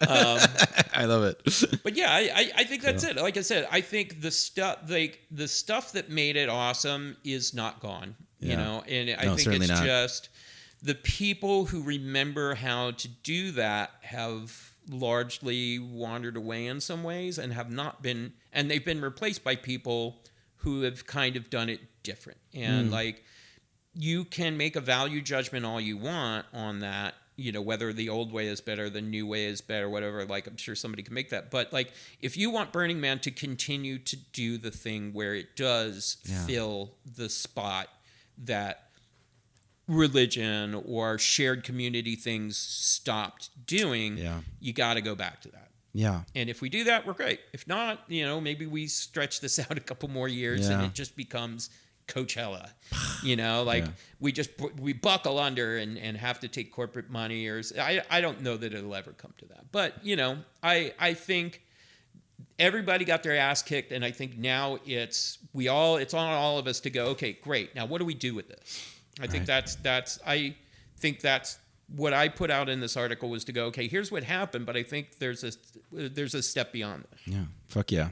I love it. But yeah, I think that's it. Like I said, I think the stuff that made it awesome is not gone, and I think it's just the people who remember how to do that have largely wandered away in some ways and have not been, and they've been replaced by people who have kind of done it different. And like, you can make a value judgment all you want on that, whether the old way is better, the new way is better, whatever. Like, I'm sure somebody can make that. But like, if you want Burning Man to continue to do the thing where it does fill the spot that religion or shared community things stopped doing, you got to go back to that. Yeah. And if we do that, we're great. If not, maybe we stretch this out a couple more years and it just becomes Coachella. We buckle under and have to take corporate money, or I don't know that it'll ever come to that. But, I think everybody got their ass kicked, and I think now it's on all of us to go, okay, great. Now what do we do with this? I think that's what I put out in this article was to go, okay, here's what happened, but I think there's a step beyond that. Yeah, fuck yeah.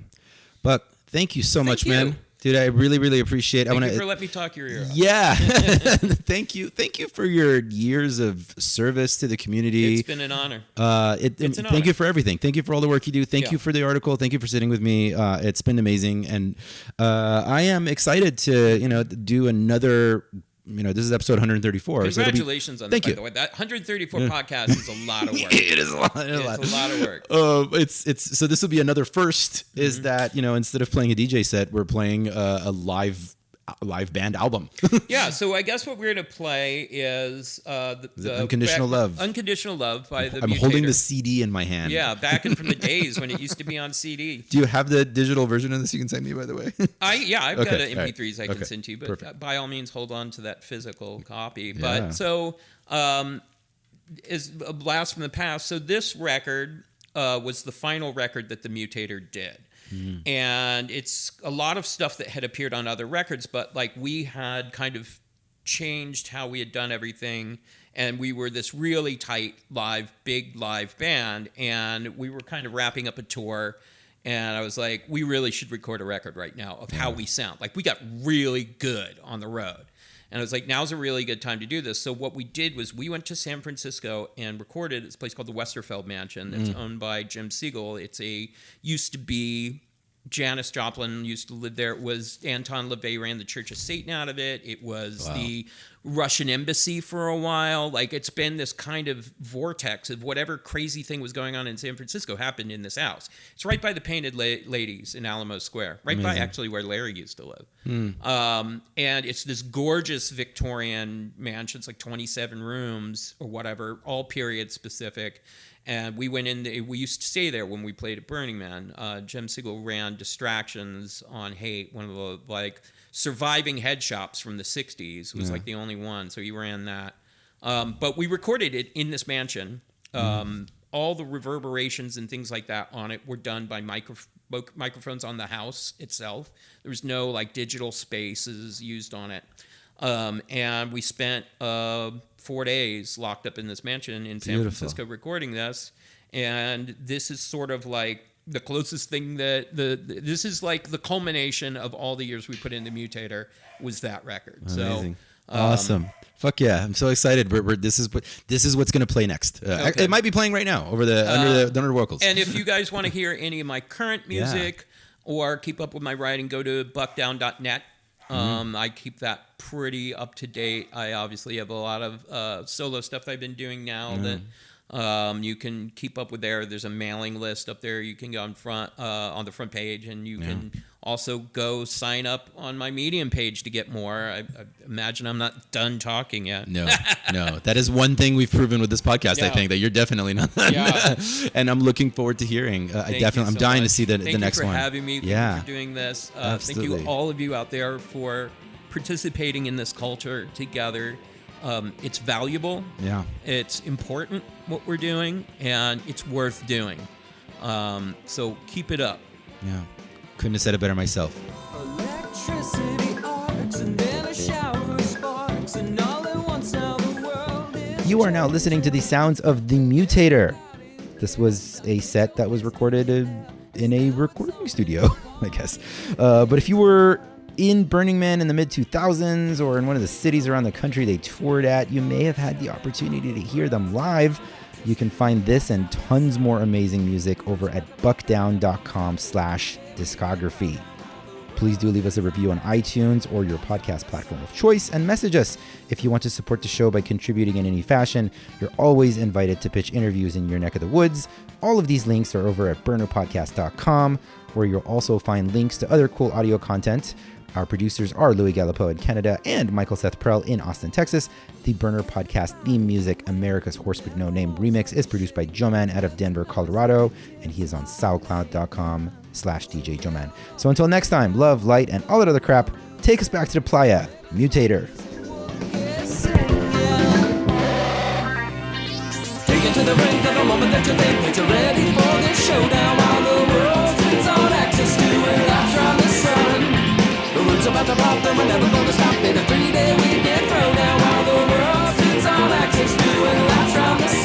Buck, thank you so much, man. Dude, I really, really appreciate it. Thank you for letting me talk your ear off. Yeah. Thank you for your years of service to the community. It's been an honor. Thank you for everything. Thank you for all the work you do. Thank you for the article. Thank you for sitting with me. It's been amazing. And I am excited to, do another. This is episode 134. Congratulations on that, by the way. That 134 podcast is a lot of work. It is a lot. It's a lot of work. It's so this will be another first. Is that instead of playing a DJ set, we're playing a live band album. Yeah. So I guess what we're gonna play is the Unconditional Love. Unconditional Love by the. I'm Mutator. holding the CD in my hand. Yeah, back in from the days when it used to be on CD. Do you have the digital version of this you can send me, by the way? I've got MP3s I can send to you, but by all means, hold on to that physical copy. But so is a blast from the past. So this record was the final record that the Mutator did. And it's a lot of stuff that had appeared on other records, but like we had kind of changed how we had done everything, and we were this really tight big live band, and we were kind of wrapping up a tour, and I was like, we really should record a record right now of how we sound. Like we got really good on the road. And I was like, now's a really good time to do this. So what we did was we went to San Francisco and recorded at this place called the Westerfeld Mansion. It's owned by Jim Siegel. Used to be Janis Joplin used to live there. It was Anton LaVey ran the Church of Satan out of it. It was the Russian embassy for a while. Like it's been this kind of vortex of whatever crazy thing was going on in San Francisco happened in this house. It's right by the Painted Ladies in Alamo Square, right by actually where Larry used to live. And it's this gorgeous Victorian mansion. It's like 27 rooms or whatever, all period specific. And we went in, we used to stay there when we played at Burning Man. Jim Siegel ran Distractions on Hate, one of the like surviving head shops from the 60s. It was like the only one, so he ran that. But we recorded it in this mansion. All the reverberations and things like that on it were done by microphones on the house itself. There was no like digital spaces used on it. And we spent 4 days locked up in this mansion in San Francisco recording this. And this is sort of like the closest thing that this is like the culmination of all the years we put in the Mutator was that record. Amazing. So awesome. Fuck yeah. I'm so excited. This is what's going to play next. It might be playing right now over under the vocals. And if you guys want to hear any of my current music or keep up with my writing, go to buckdown.net. I keep that pretty up to date. I obviously have a lot of solo stuff that I've been doing now that you can keep up with there. There's a mailing list up there. You can go on the front page, and you can also go sign up on my Medium page to get more. I imagine I'm not done talking yet. No. That is one thing we've proven with this podcast. I think that you're definitely not done. And I'm looking forward to hearing. I'm dying to see the next one. Thank you for having me. Thank you for doing this. Thank you all of you out there for participating in this culture together. It's valuable. Yeah. It's important what we're doing, and it's worth doing. So keep it up. Yeah. Couldn't have said it better myself. Electricity arcs and then a shower of sparks and all at once now the world is... You are now listening to the sounds of the Mutator. This was a set that was recorded in a recording studio, I guess. But if you were in Burning Man in the mid-2000s or in one of the cities around the country they toured at, you may have had the opportunity to hear them live. You can find this and tons more amazing music over at buckdown.com/discography. Please do leave us a review on iTunes or your podcast platform of choice, and message us if you want to support the show by contributing in any fashion. You're always invited to pitch interviews in your neck of the woods. All of these links are over at burnerpodcast.com, where you'll also find links to other cool audio content. Our producers are Louis Gallipo in Canada and Michael Seth Prell in Austin, Texas. The Burner Podcast theme music, America's Horse with No Name remix, is produced by Joe Man out of Denver, Colorado, and he is on soundcloud.com/DJ Joe Man. So until next time, love, light, and all that other crap, take us back to the playa. Mutator. Take it to the brink of a moment that you think that you're ready for this showdown while the world spins on access to it lights around the sun. The roots about to pop and we're never gonna stop it. A 3-day weekend throwdown while the world spins on access to it lights around the sun.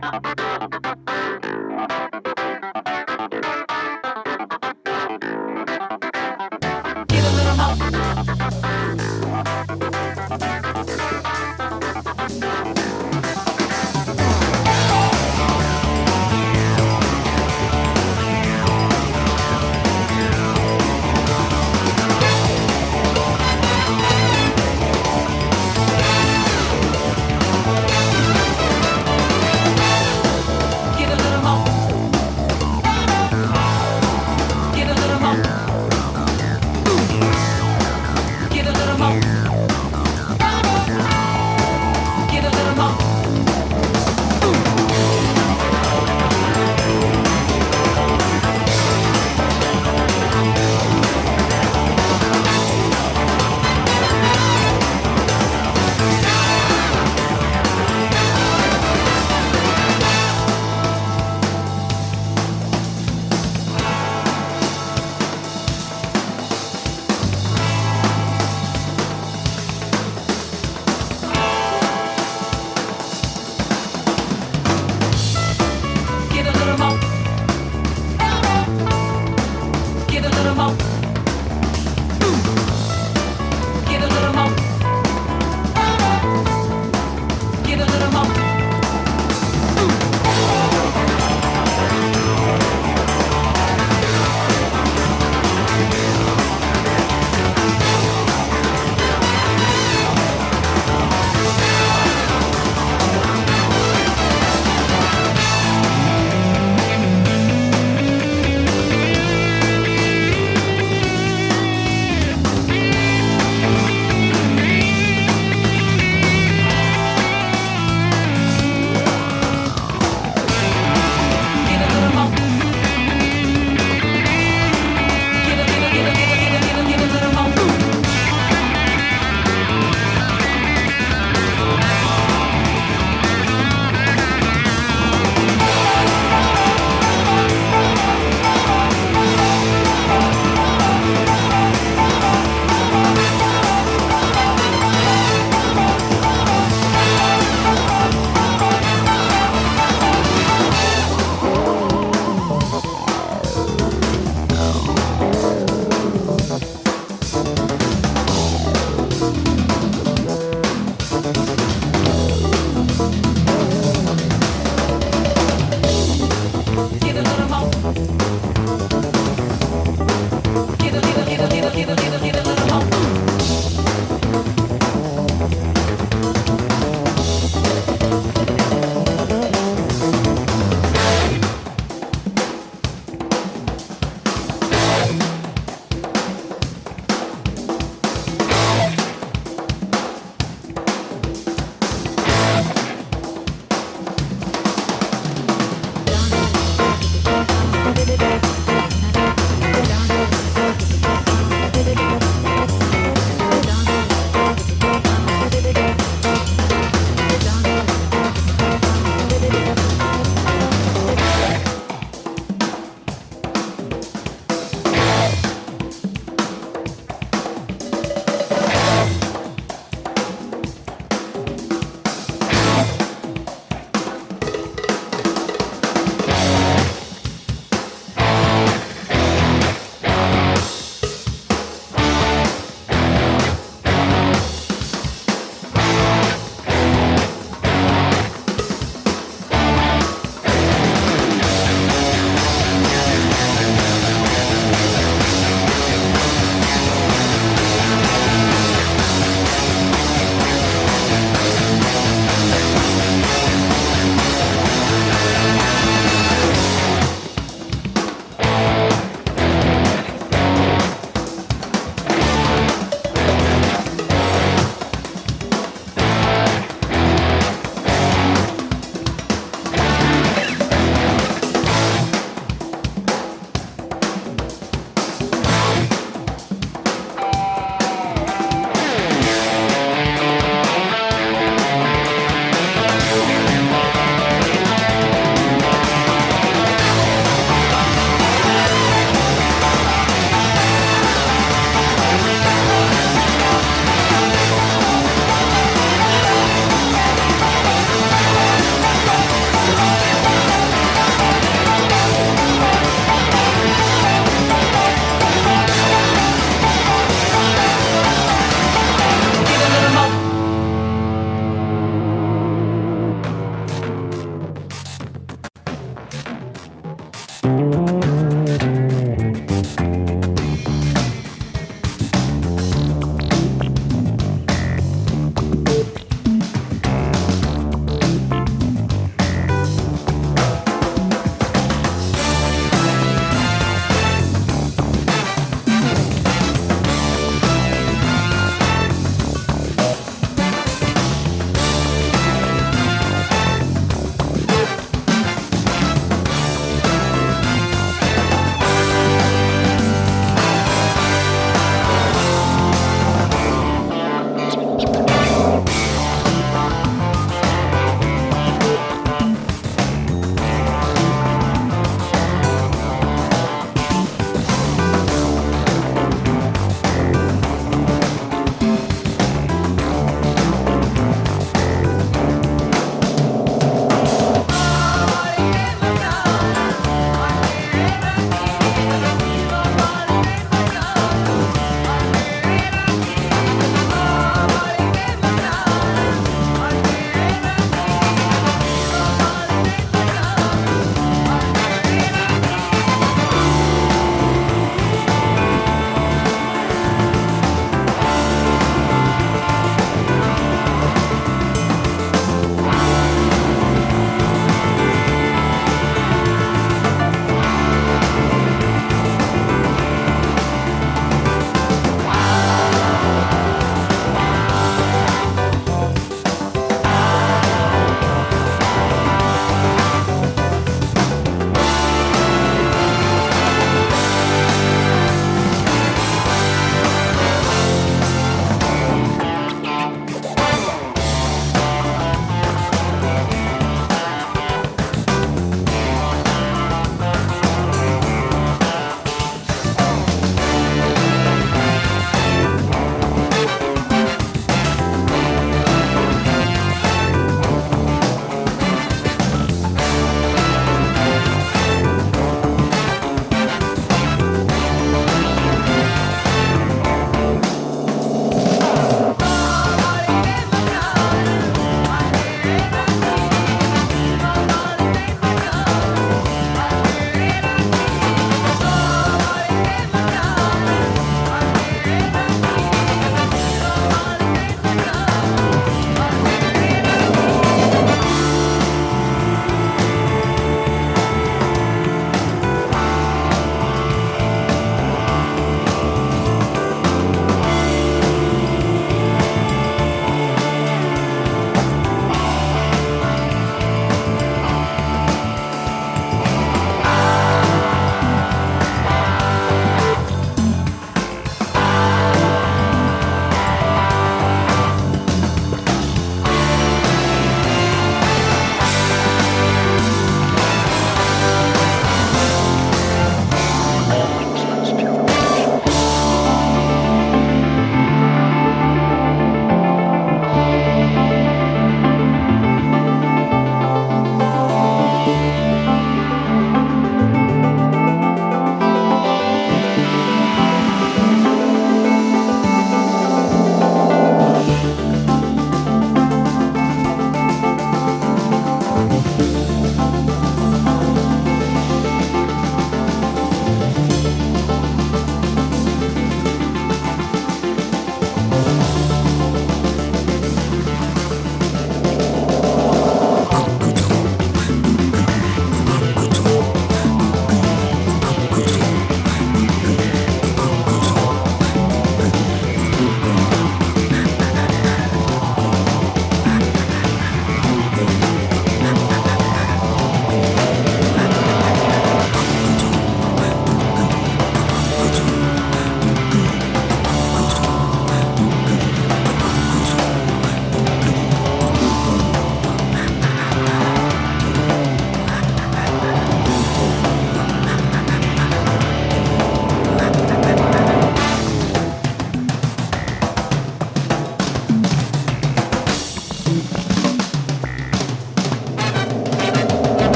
Give a little more.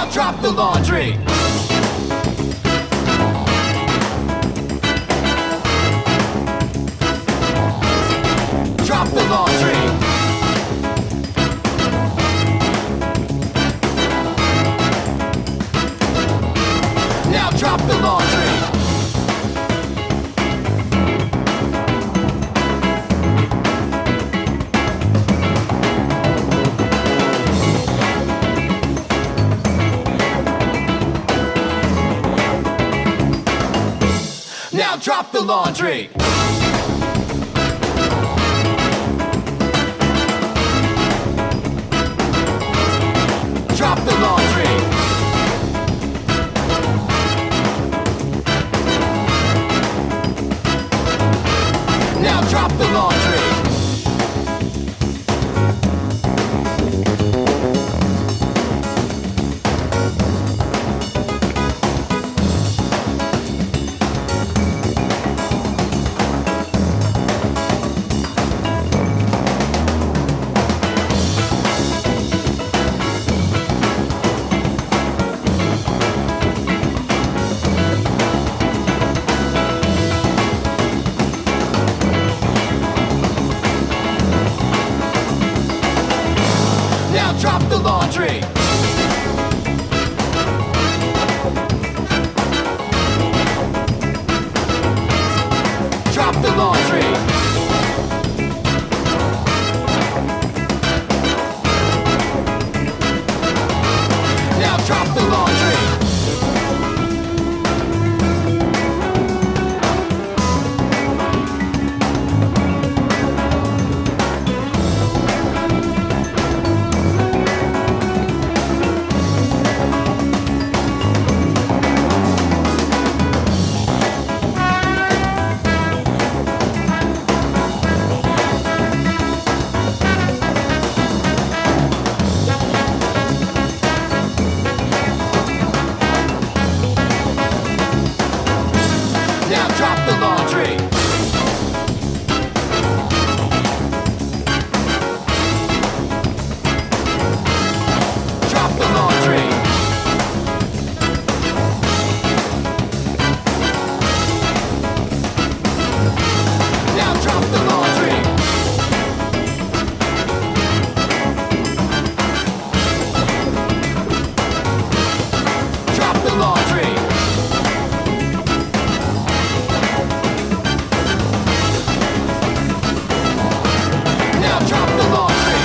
Now drop the laundry. Drop the laundry. Now drop the laundry. Now drop the laundry. Drop the laundry. Now drop the laundry. Now drop the laundry. Drop the laundry. Now drop the laundry. Now drop the laundry. Drop the laundry. Now drop the laundry. Drop the laundry. Now drop the laundry.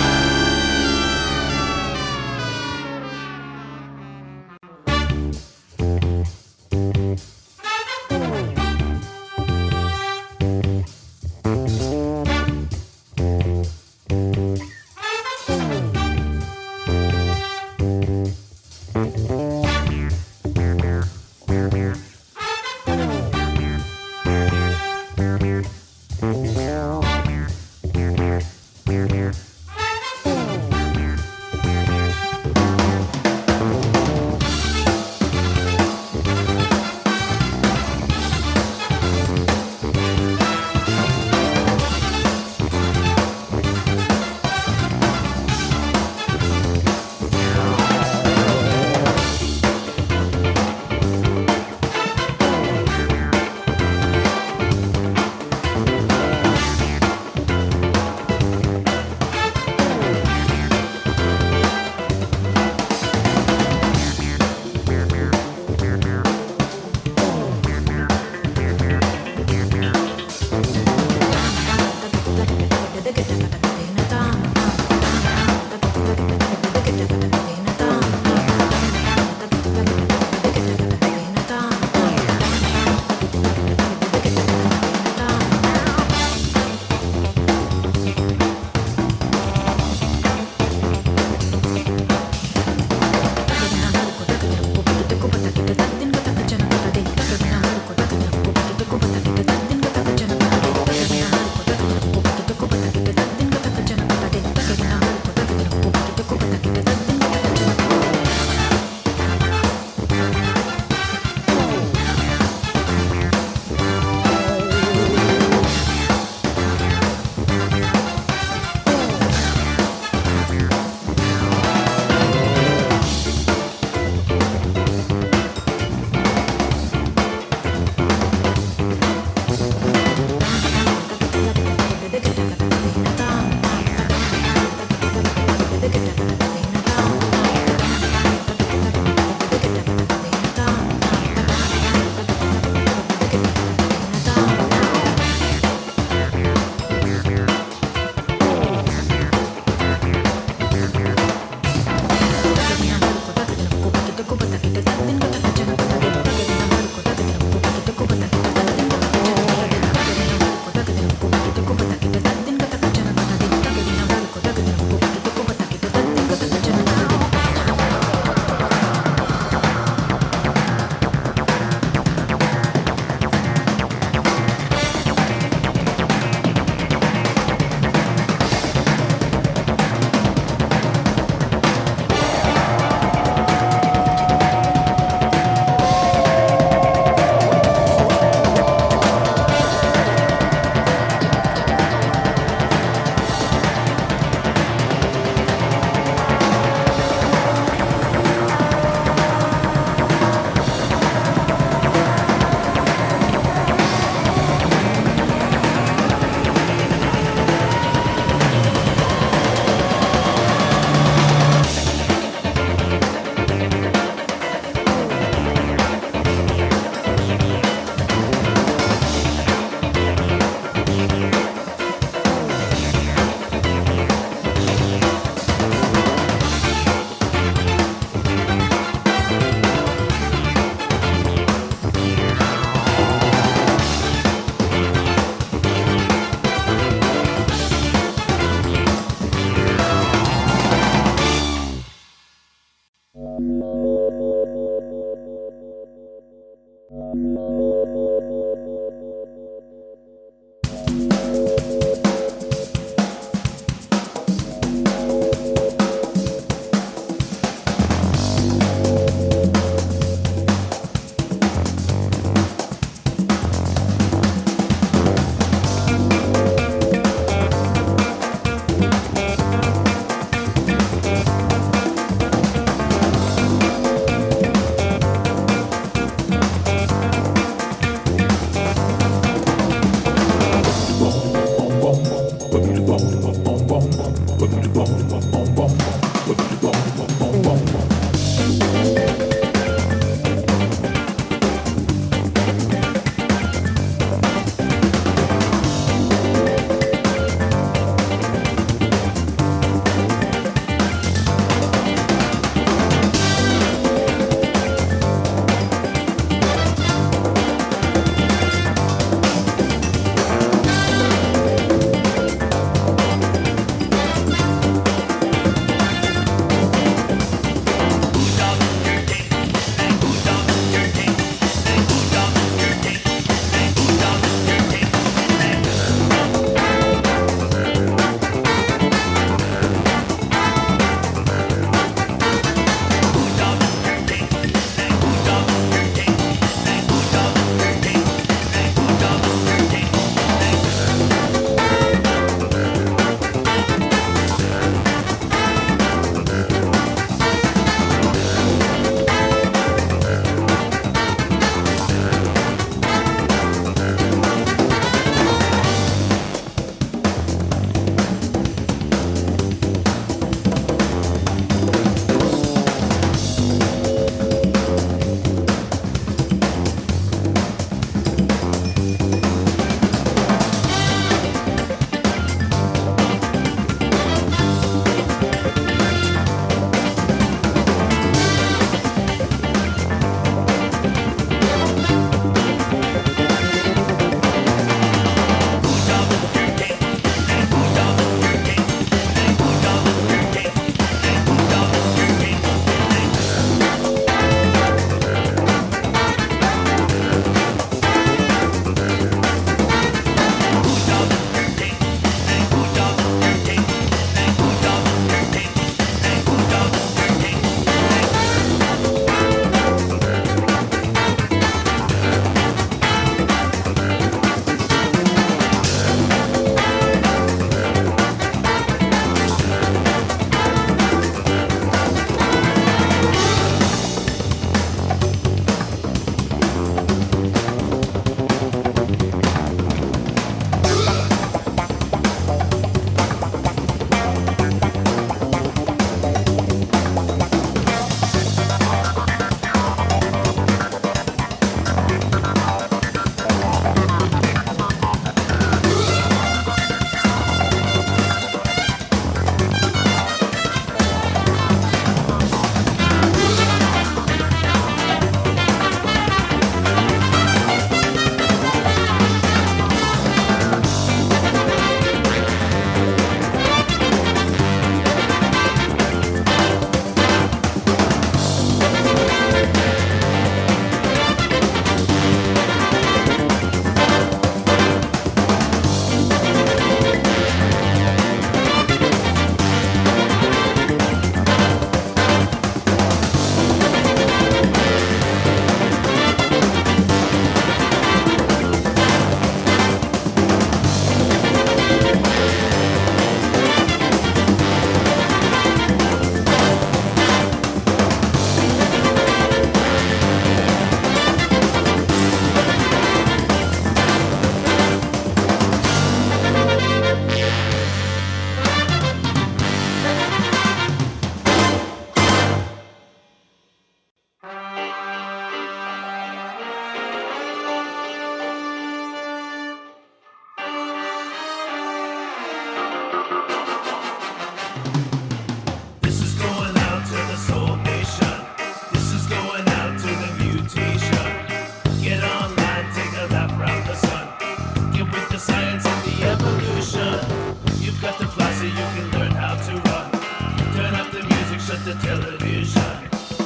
at the television.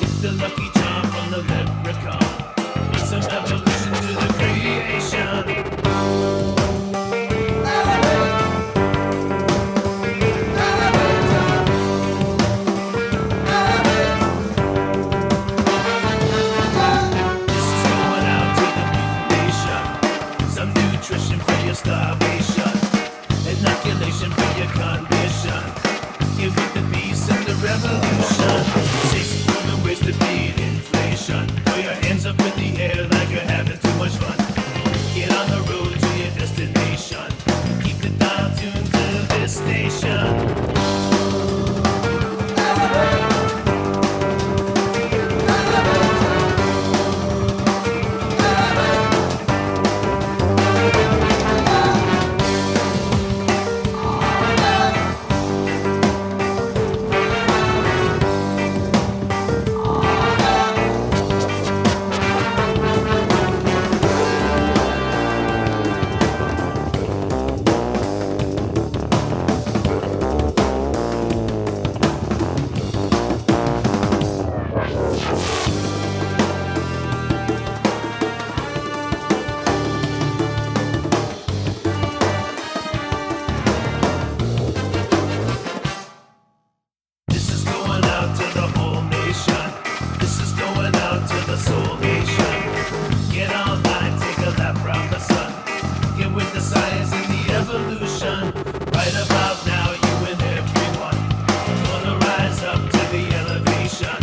It's the lucky charm from the leprechaun. It's an evolution to the creation. This is going out to the mutant nation. Some nutrition for your starvation. Inoculation for your condition. Give it the peace and the revolution. 6 proven ways to beat inflation. Throw your hands up in the air like you're having too much fun. Get on the road to your destination. Keep the dial tuned to this station. This is going out to the whole nation. This is going out to the soul nation. Get online, take a lap round the sun. Get with the science and the evolution. Right about now, you and everyone gonna rise up to the elevation.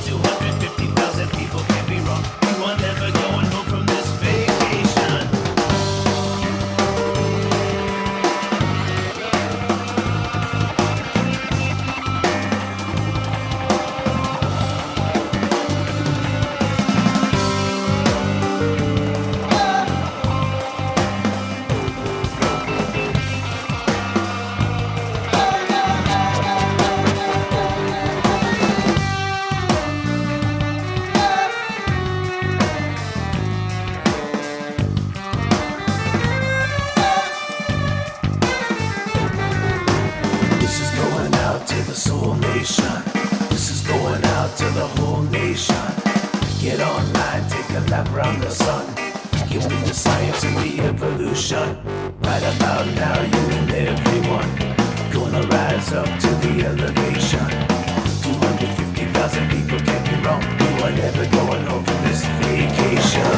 250,000 people can't be wrong. You are never going home from this vacation. This is going out to the soul nation. This is going out to the whole nation. Get online, take a lap around the sun. Get with the science and the evolution. Right about now, you and everyone gonna rise up to the elevation. 250,000 people can't be wrong. You are never going home from this vacation.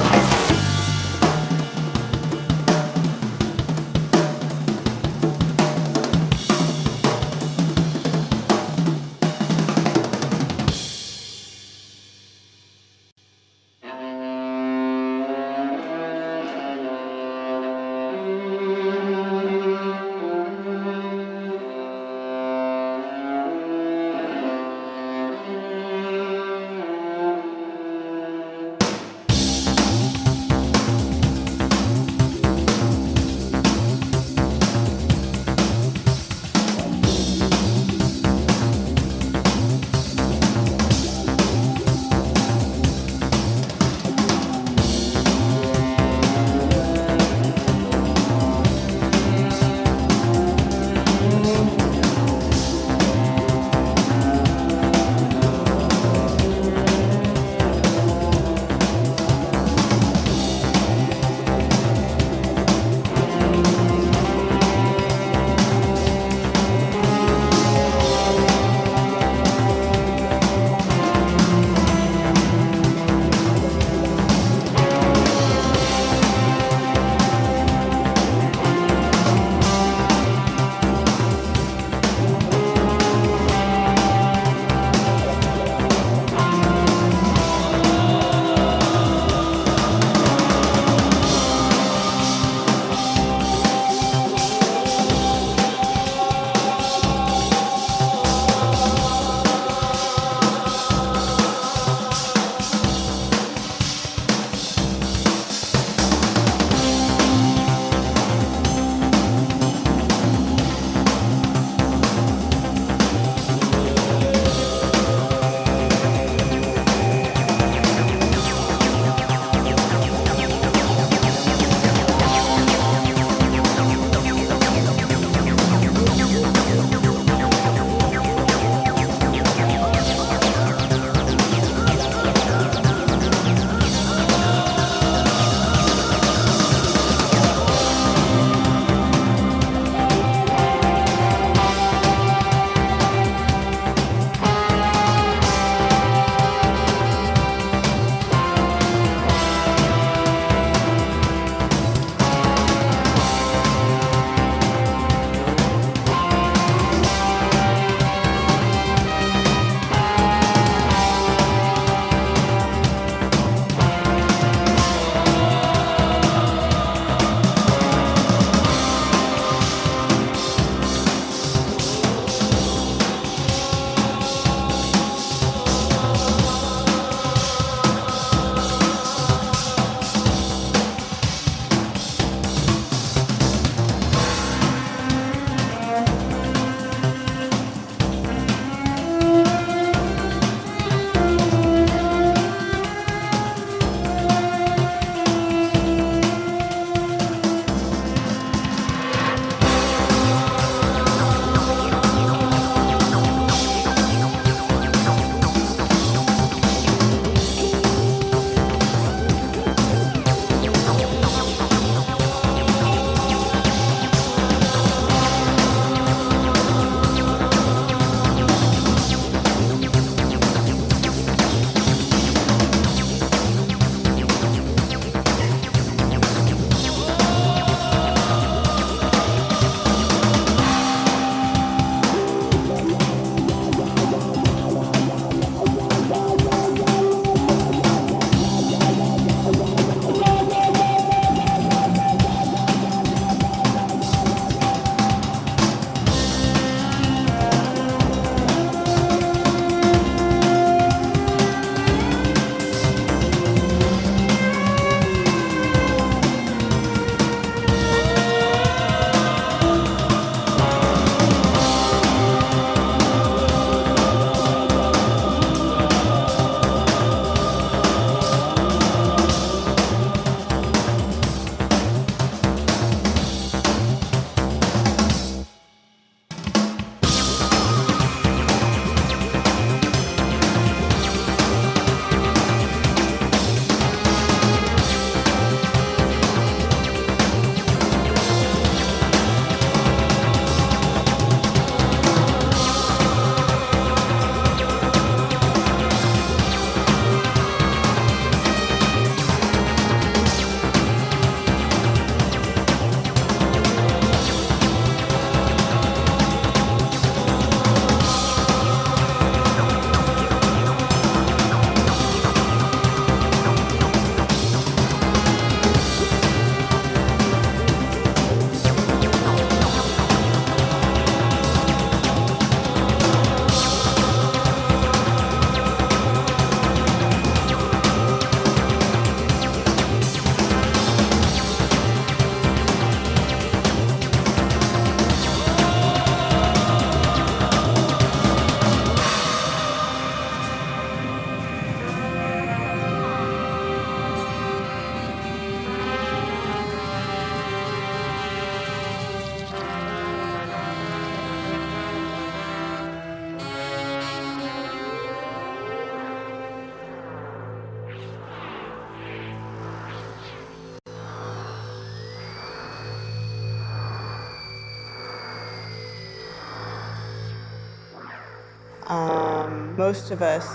Most of us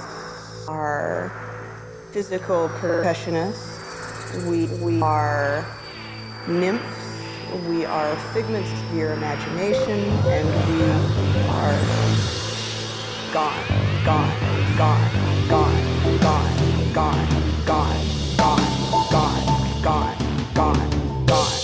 are physical percussionists. We are nymphs. We are figments of your imagination, and we are gone, gone, gone, gone, gone, gone, gone, gone, gone, gone, gone, gone.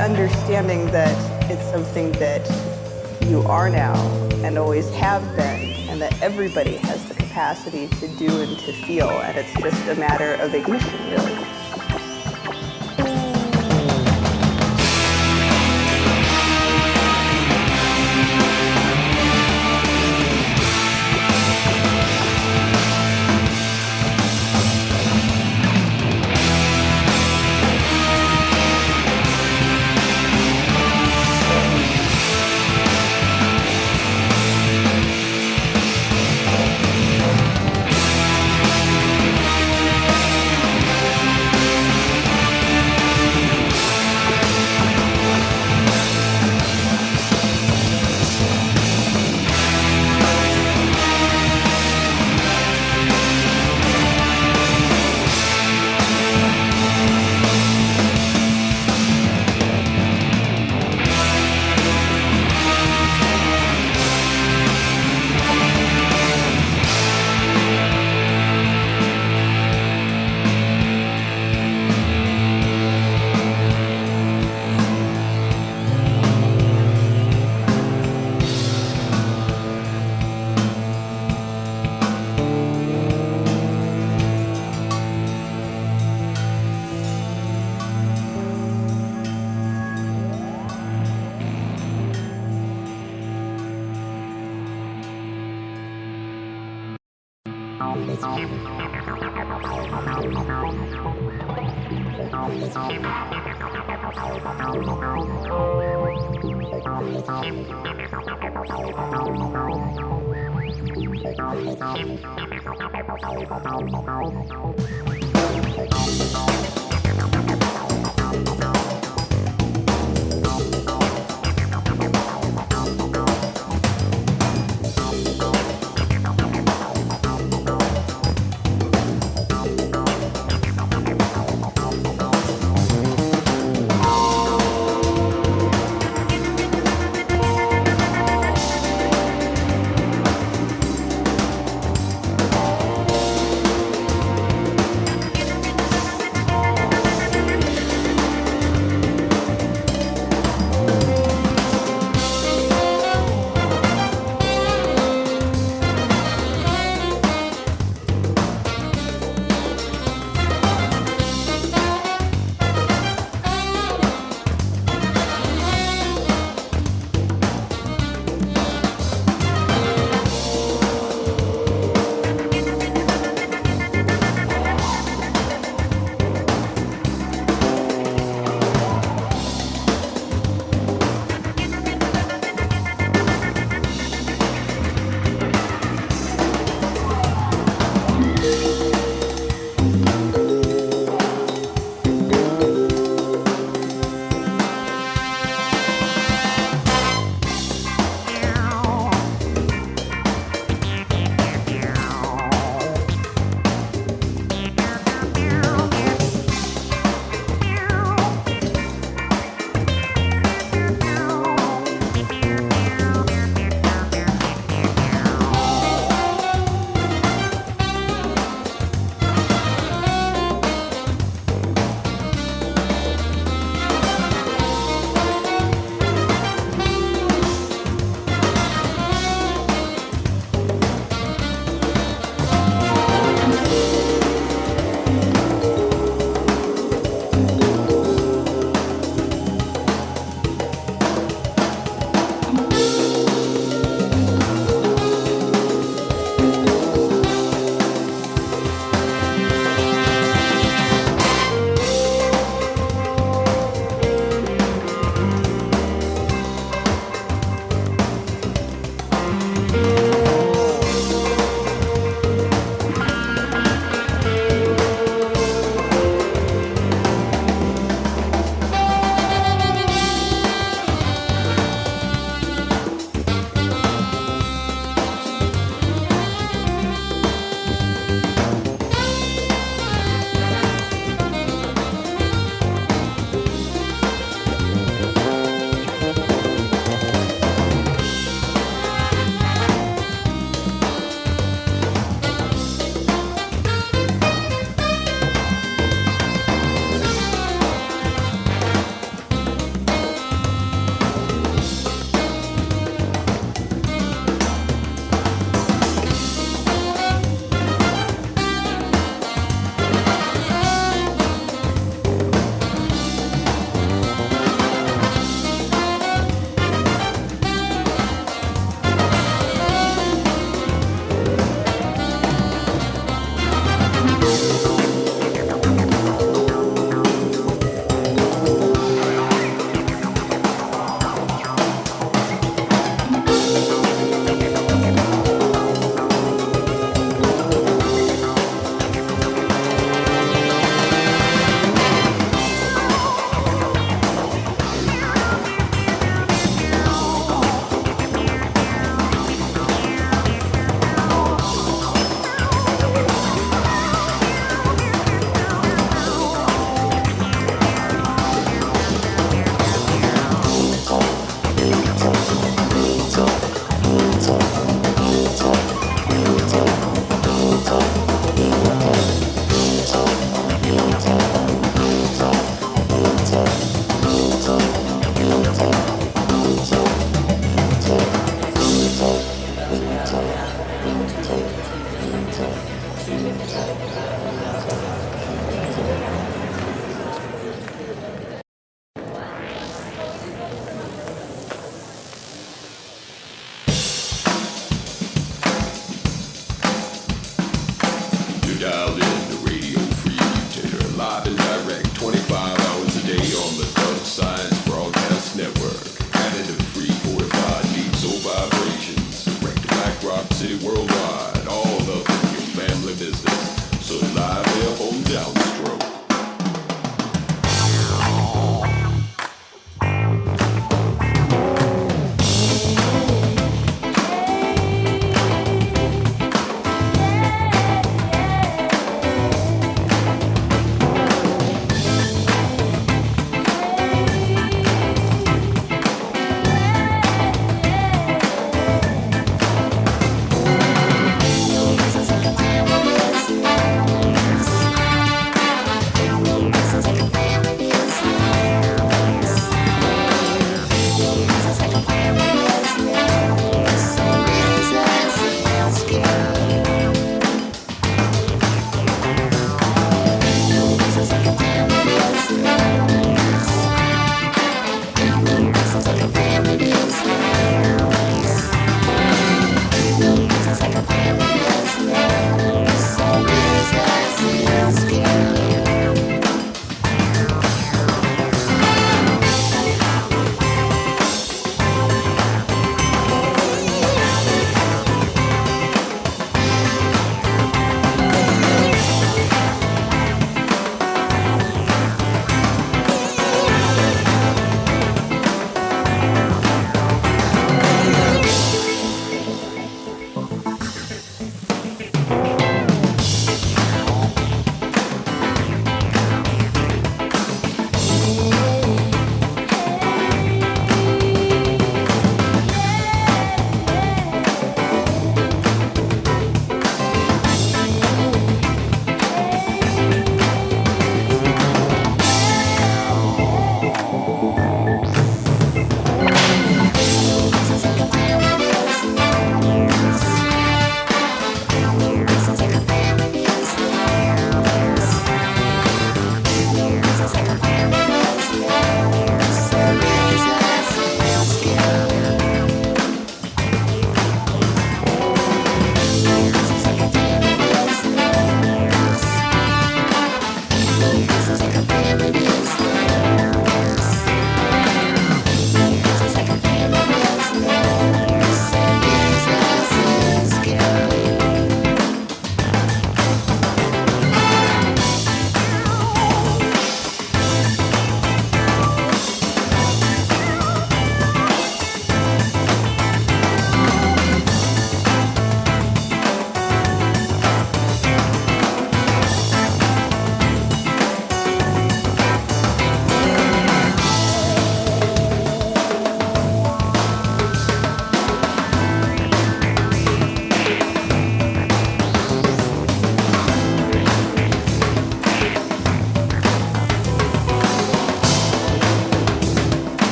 Understanding that it's something that you are now and always have been, and that everybody has the capacity to do and to feel, and it's just a matter of ignition, really.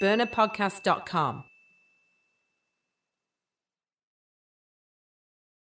burnerpodcast.com.